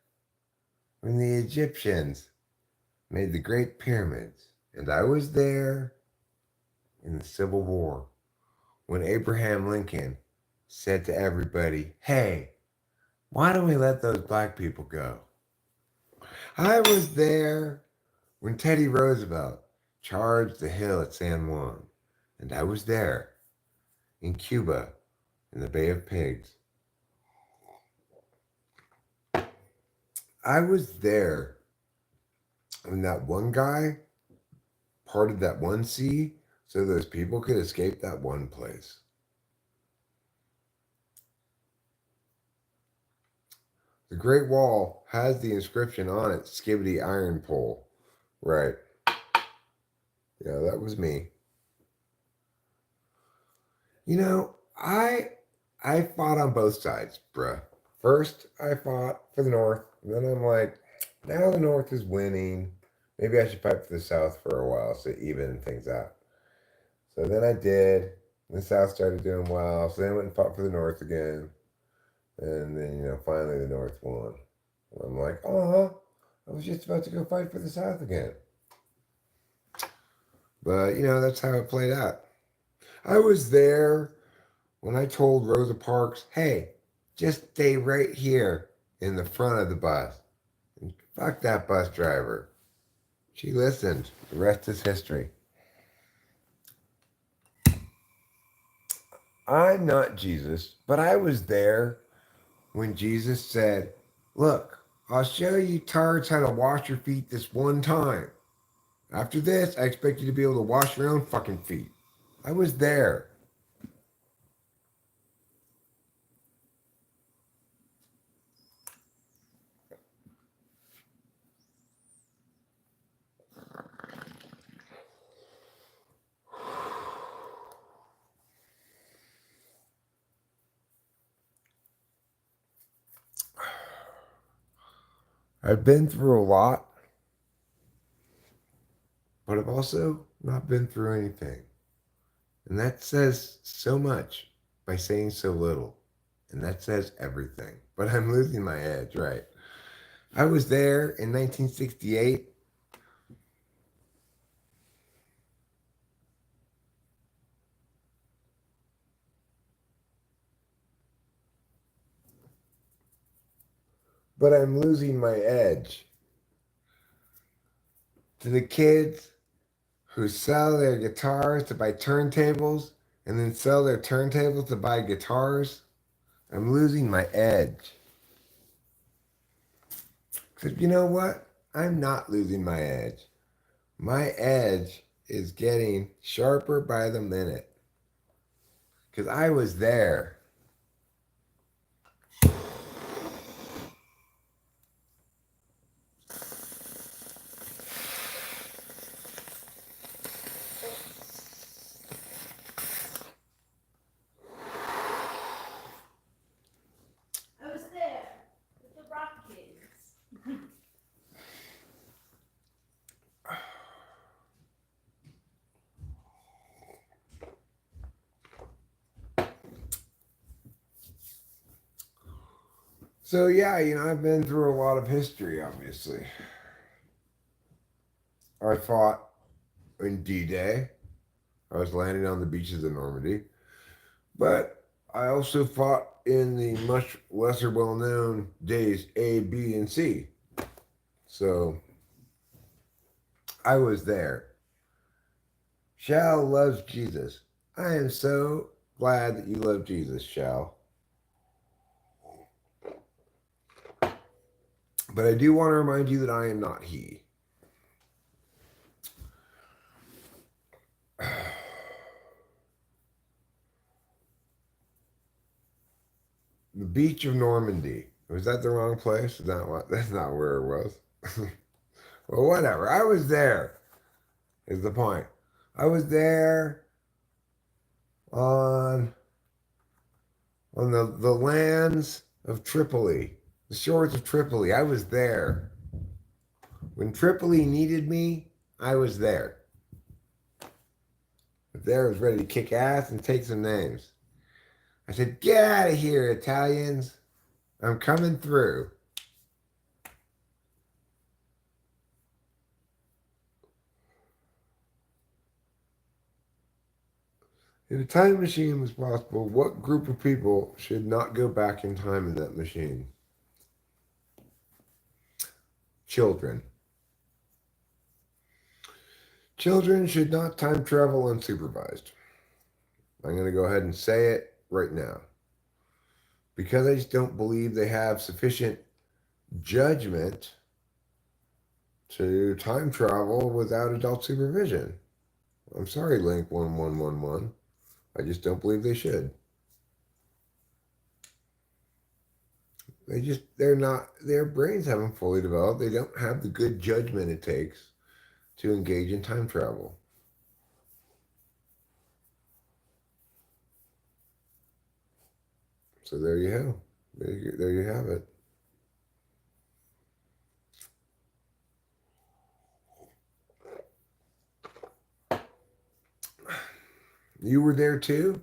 when the Egyptians made the Great Pyramids, and I was there in the Civil War when Abraham Lincoln said to everybody, "Hey, why don't we let those black people go?" I was there when Teddy Roosevelt charged the hill at San Juan, and I was there in Cuba in the Bay of Pigs. I was there when that one guy parted that one sea so those people could escape that one place. The Great Wall has the inscription on it, Skibbity Iron Pole. Right. Yeah, that was me. You know, I fought on both sides, bruh. First, I fought for the North. And then I'm like, now the North is winning. Maybe I should fight for the South for a while to even things out. So then I did. The South started doing well. So then I went and fought for the North again. And then, finally the North won. And I'm like, oh, I was just about to go fight for the South again. But, that's how it played out. I was there when I told Rosa Parks, hey, just stay right here in the front of the bus. And fuck that bus driver. She listened. The rest is history. I'm not Jesus, but I was there when Jesus said, look, I'll show you tards how to wash your feet this one time. After this, I expect you to be able to wash your own fucking feet. I was there. I've been through a lot, but I've also not been through anything. And that says so much by saying so little. And that says everything. But I'm losing my edge, right? I was there in 1968. But I'm losing my edge to the kids who sell their guitars to buy turntables and then sell their turntables to buy guitars. I'm losing my edge. Because you know what? I'm not losing my edge. My edge is getting sharper by the minute. Because I was there. I was there with the rock kids. So yeah, I've been through a lot of history, obviously. I fought in D-Day. I was landing on the beaches of Normandy. But I also fought in the much lesser well-known days A, B, and C. So I was there. Shal loves Jesus. I am so glad that you love Jesus, Shal. But I do want to remind you that I am not he. The beach of Normandy. Was that the wrong place? Is that what? That's not where it was. Well, whatever. I was there. Is the point. I was there on the lands of Tripoli, the shores of Tripoli. I was there. When Tripoli needed me, I was there. But there was ready to kick ass and take some names. I said, get out of here, Italians. I'm coming through. If a time machine was possible, what group of people should not go back in time in that machine? Children. Children should not time travel unsupervised. I'm going to go ahead and say it right now. Because I just don't believe they have sufficient judgment to time travel without adult supervision. I'm sorry, Link 1111. I just don't believe they should. They're not, their brains haven't fully developed. They don't have the good judgment it takes to engage in time travel. So there you go. There you have it. You were there too?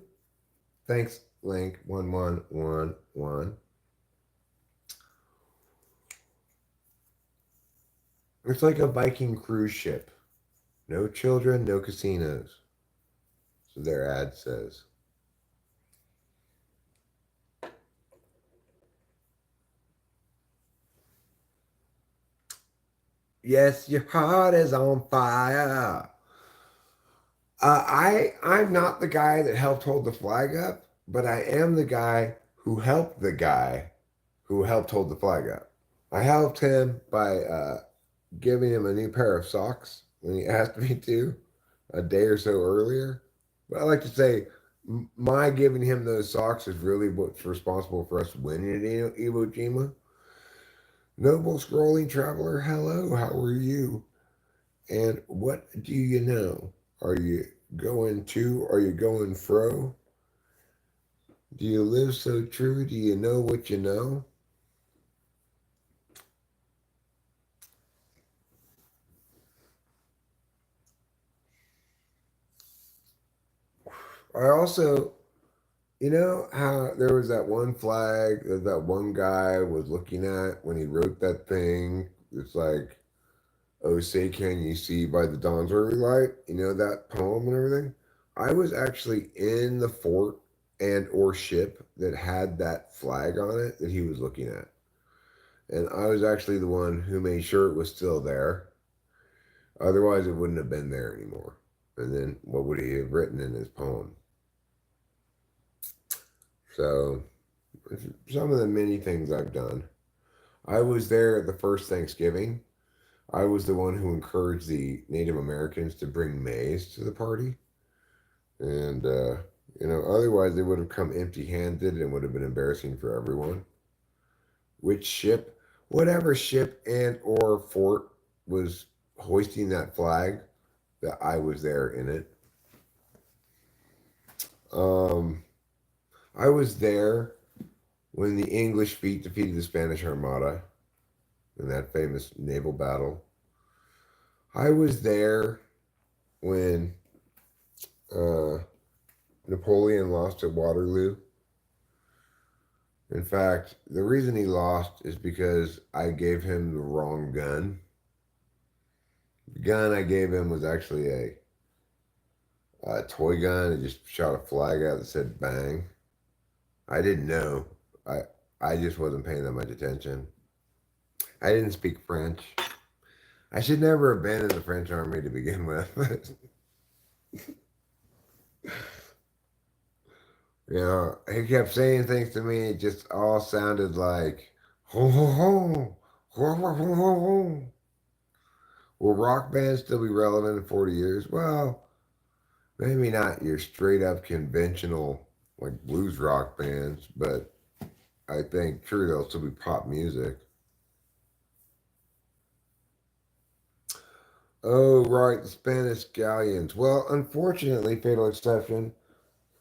Thanks, Link 1111. It's like a Viking cruise ship. No children, no casinos. So their ad says. Yes, your heart is on fire. I'm not the guy that helped hold the flag up, but I am the guy who helped the guy who helped hold the flag up. I helped him by giving him a new pair of socks when he asked me to a day or so earlier. But I like to say, my giving him those socks is really what's responsible for us winning at Iwo Jima. Noble scrolling traveler, hello, how are you? And what do you know? Are you going to? Are you going fro? Do you live so true? Do you know what you know? I also, you know how there was that one flag that that one guy was looking at when he wrote that thing? It's like, oh, say can you see by the dawn's early light? You know that poem and everything? I was actually in the fort and or ship that had that flag on it that he was looking at. And I was actually the one who made sure it was still there. Otherwise, it wouldn't have been there anymore. And then what would he have written in his poem? So, some of the many things I've done. I was there at the first Thanksgiving. I was the one who encouraged the Native Americans to bring maize to the party. And, otherwise they would have come empty handed and would have been embarrassing for everyone. Which ship, whatever ship and or fort was hoisting that flag, that I was there in it. Um, I was there when the English fleet defeated the Spanish Armada in that famous naval battle. I was there when uh, Napoleon lost at Waterloo. In fact, the reason he lost is because I gave him the wrong gun. The gun I gave him was actually a toy gun. It just shot a flag out that said bang. I didn't know. I I just wasn't paying that much attention. I didn't speak French. I should never have been in the French army to begin with. He kept saying things to me. It just all sounded like ho ho ho, ho ho ho ho ho. Will rock bands still be relevant in 40 years? Well, maybe not your straight up conventional like blues rock bands, but I think true they'll still be pop music. Oh, right, the Spanish galleons. Well, unfortunately, fatal exception,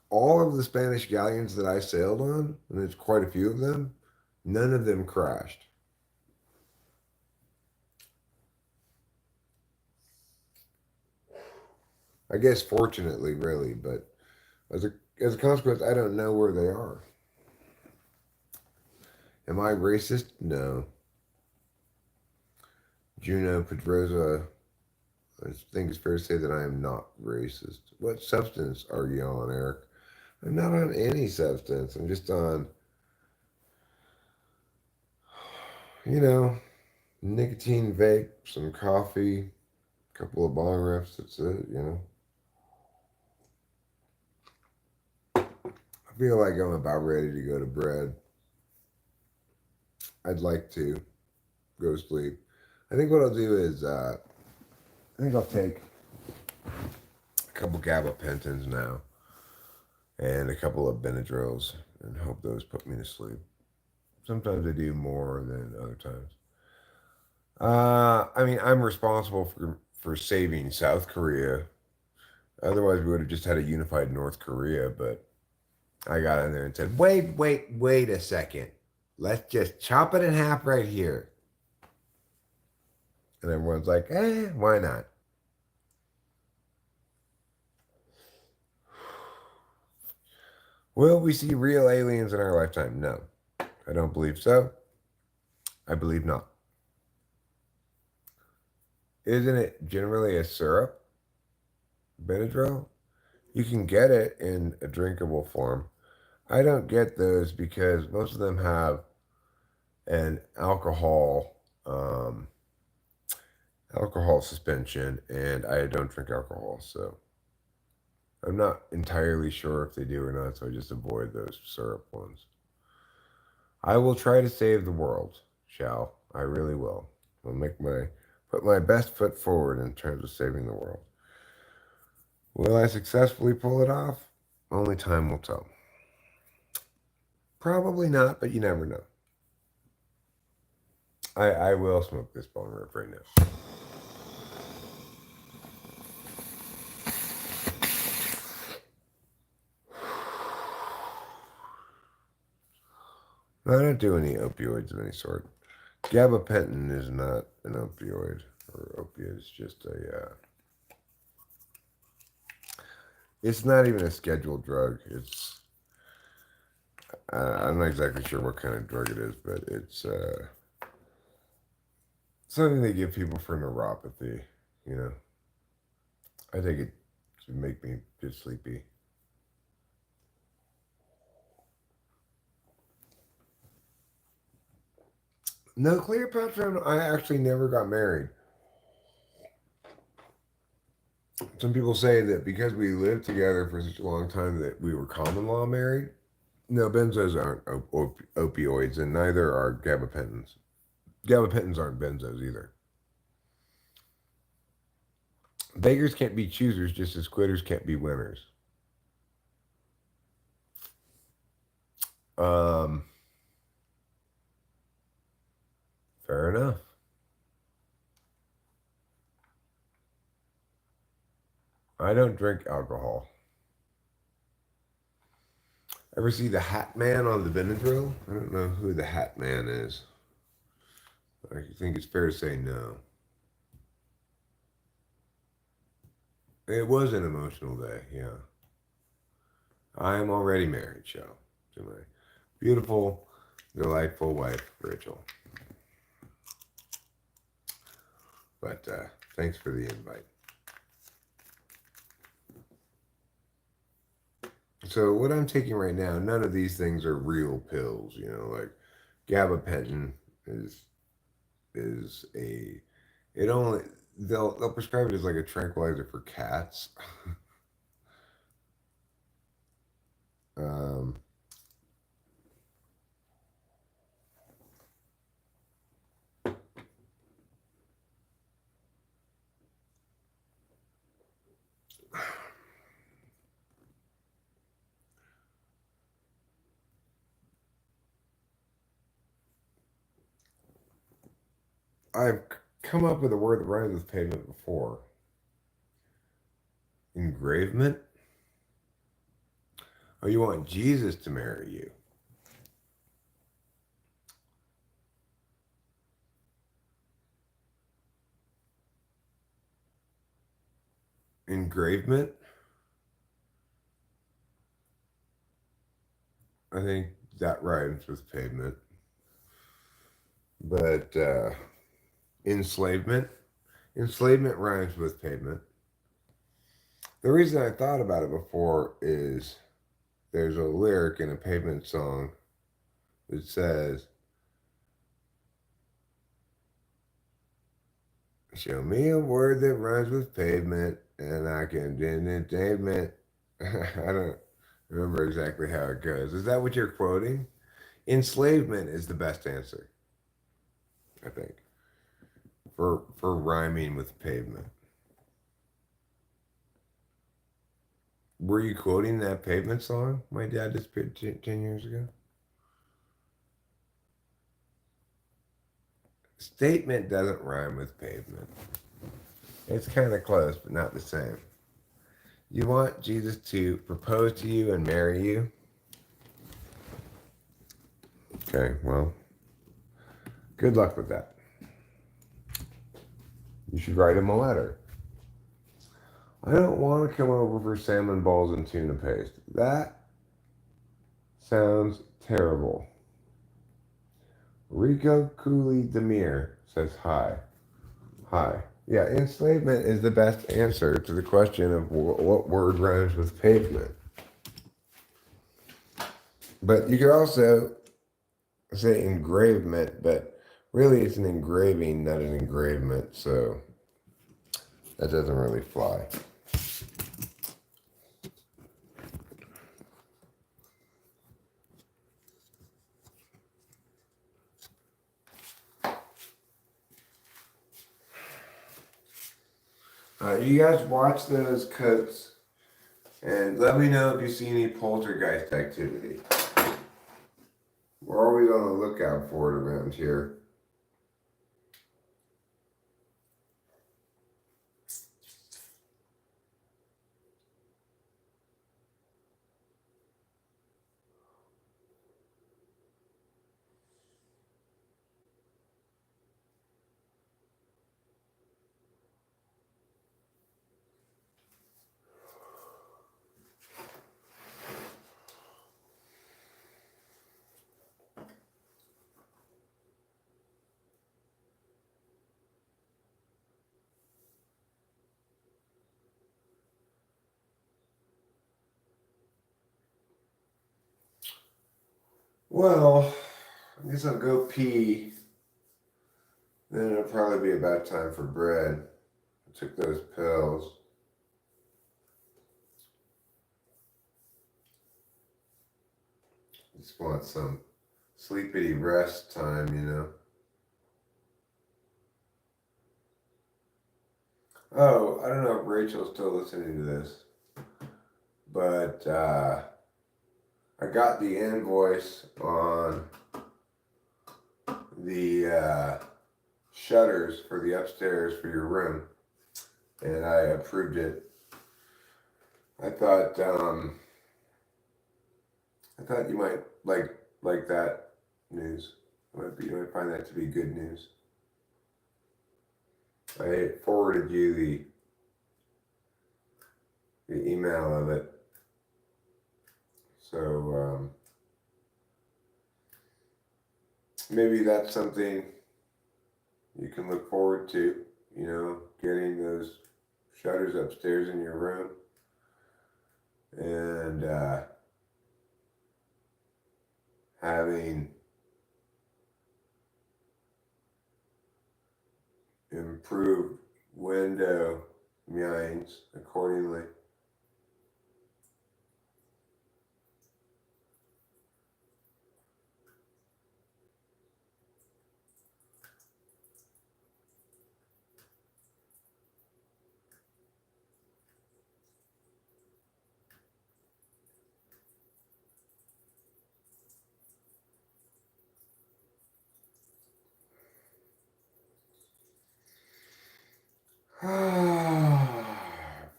all of the Spanish galleons that I sailed on, and there's quite a few of them, none of them crashed. I guess fortunately, really, but as a consequence, I don't know where they are. Am I racist? No. Juno Pedrosa, I think it's fair to say that I am not racist. What substance are you on, Eric? I'm not on any substance. I'm just on, you know, nicotine vape, some coffee, a couple of bong rips. That's it. I feel like I'm about ready to go to bed. I'd like to go to sleep. I think what I'll do is, I think I'll take a couple gabapentins now and a couple of Benadryls and hope those put me to sleep. Sometimes I do more than other times. I mean, I'm responsible for saving South Korea. Otherwise, we would have just had a unified North Korea. But I got in there and said, wait a second. Let's just chop it in half right here. And everyone's like, why not? Will we see real aliens in our lifetime? No, I don't believe so. I believe not. Isn't it generally a syrup, Benadryl? You can get it in a drinkable form. I don't get those because most of them have an um, alcohol suspension, and I don't drink alcohol, so I'm not entirely sure if they do or not. So I just avoid those syrup ones. I will try to save the world, shall I really will. I'll make my put my best foot forward in terms of saving the world. Will I successfully pull it off? Only time will tell. Probably not, but you never know. I will smoke this bone rip right now. I don't do any opioids of any sort. Gabapentin is not an opioid or opiate. It's just it's not even a scheduled drug. I'm not exactly sure what kind of drug it is, but it's something they give people for neuropathy. You know, I take it to make me just sleepy. No, Cleopatra, I actually never got married. Some people say that because we lived together for such a long time that we were common law married. No, benzos aren't opioids, and neither are gabapentins. Gabapentins aren't benzos either. Beggars can't be choosers, just as quitters can't be winners. Um, Fair enough. I don't drink alcohol. Ever see the Hat Man on the Benadryl? I don't know who the Hat Man is. I think it's fair to say no. It was an emotional day, yeah. I am already married, Shell, to my beautiful, delightful wife, Rachel. But thanks for the invite. So what I'm taking right now, none of these things are real pills, you know, like gabapentin is a it only they'll prescribe it as like a tranquilizer for cats. um I've come up with a word that rhymes with pavement before. Engravement? Oh, you want Jesus to marry you? Engravement? I think that rhymes with pavement. But enslavement? Enslavement rhymes with pavement. The reason I thought about it before is there's a lyric in a pavement song that says, show me a word that rhymes with pavement and I can do entertainment. I don't remember exactly how it goes. Is that what you're quoting? Enslavement is the best answer, I think, for rhyming with pavement. Were you quoting that pavement song my dad disappeared 10 years ago? Statement doesn't rhyme with pavement. It's kind of close, but not the same. You want Jesus to propose to you and marry you? Okay, well, good luck with that. You should write him a letter. I don't want to come over for salmon balls and tuna paste. That sounds terrible. Rico Cooley Demir says hi. Hi. Yeah, enslavement is the best answer to the question of what word rhymes with pavement. But you could also say engravement, but really it's an engraving, not an engravement, so that doesn't really fly. You guys watch those cuts and let me know if you see any poltergeist activity. We're always on the lookout for it around here. Well, I guess I'll go pee. Then it'll probably be about time for bread. I took those pills. Just want some sleepity rest time, you know. Oh, I don't know if Rachel's still listening to this, but I got the invoice on the shutters for the upstairs for your room, and I approved it. I thought you might like that news. You might find that to be good news. I forwarded you the email of it. So maybe that's something you can look forward to, you know, getting those shutters upstairs in your room. And having improved window means accordingly.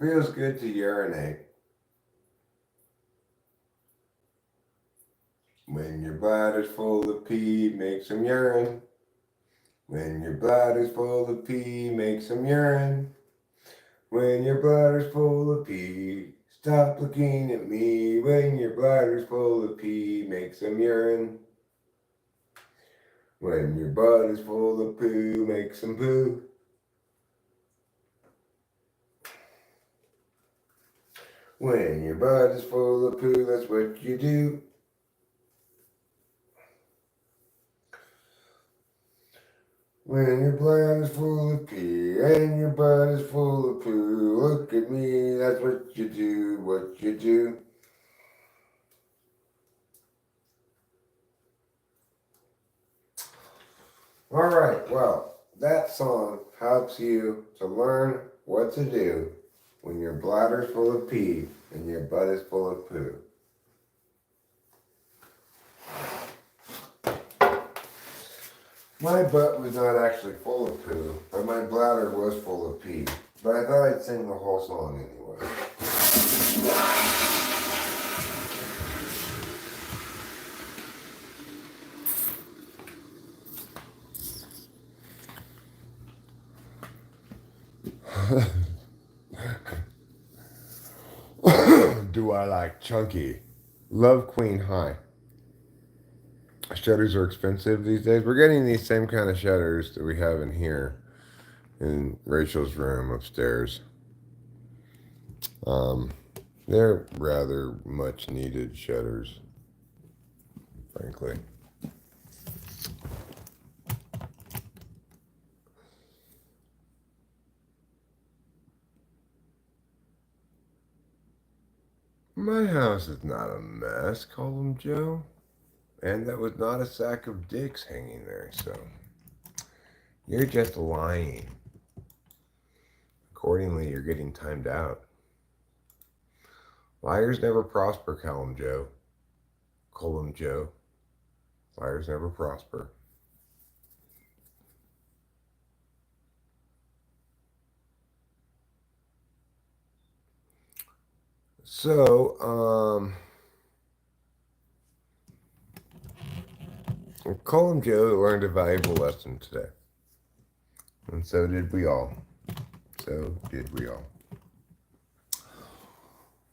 Feels good to urinate. When your bladder's full of pee, make some urine. When your bladder's full of pee, make some urine. When your bladder's full of pee, stop looking at me. When your bladder's full of pee, make some urine. When your butt is full of poo, make some poo. When your butt is full of poo, that's what you do. When your bladder's full of pee and your butt is full of poo, look at me, that's what you do, what you do. Alright, well, that song helps you to learn what to do when your bladder's full of pee and your butt is full of poo. My butt was not actually full of poo, but my bladder was full of pee. But I thought I'd sing the whole song anyway. Do I like chunky? Love Queen High. Shutters are expensive these days. We're getting these same kind of shutters that we have in here in Rachel's room upstairs. They're rather much needed shutters, frankly. My house is not a mess, called him Joe. And that was not a sack of dicks hanging there, so you're just lying. According accordingly, you're getting timed out. Liars never prosper, Column Joe. Column Joe. Liars never prosper. So, Column Joe learned a valuable lesson today. And so did we all. So did we all.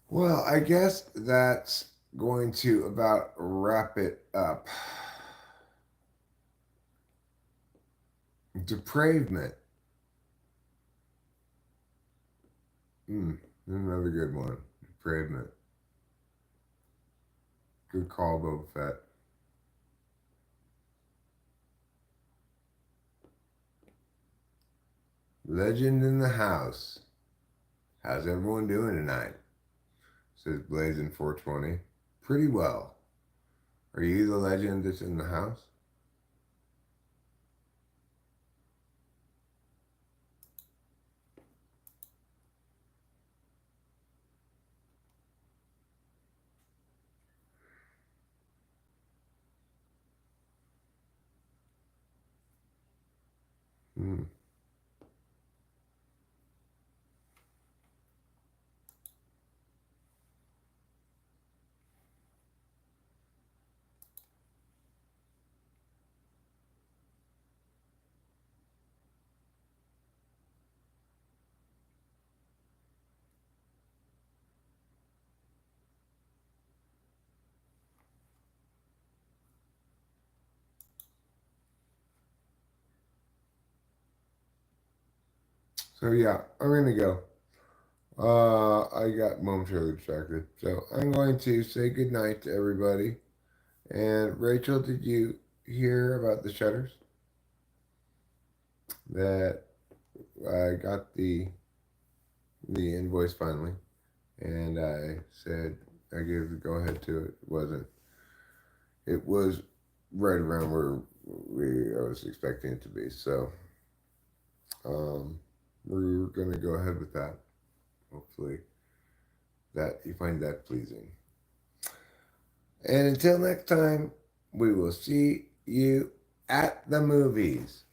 Well, I guess that's going to about wrap it up. Depravement. Another good one. Depravement. Good call, Boba Fett. Legend in the house. How's everyone doing tonight? Says Blazing 420. Pretty well. Are you the legend that's in the house? So yeah, I'm gonna go. I got momentarily distracted, so I'm going to say goodnight to everybody. And Rachel, did you hear about the shutters? That I got the invoice finally, and I said I gave the go ahead to it. It was right around where I was expecting it to be. So we're gonna go ahead with that. Hopefully that you find that pleasing. And until next time, we will see you at the movies.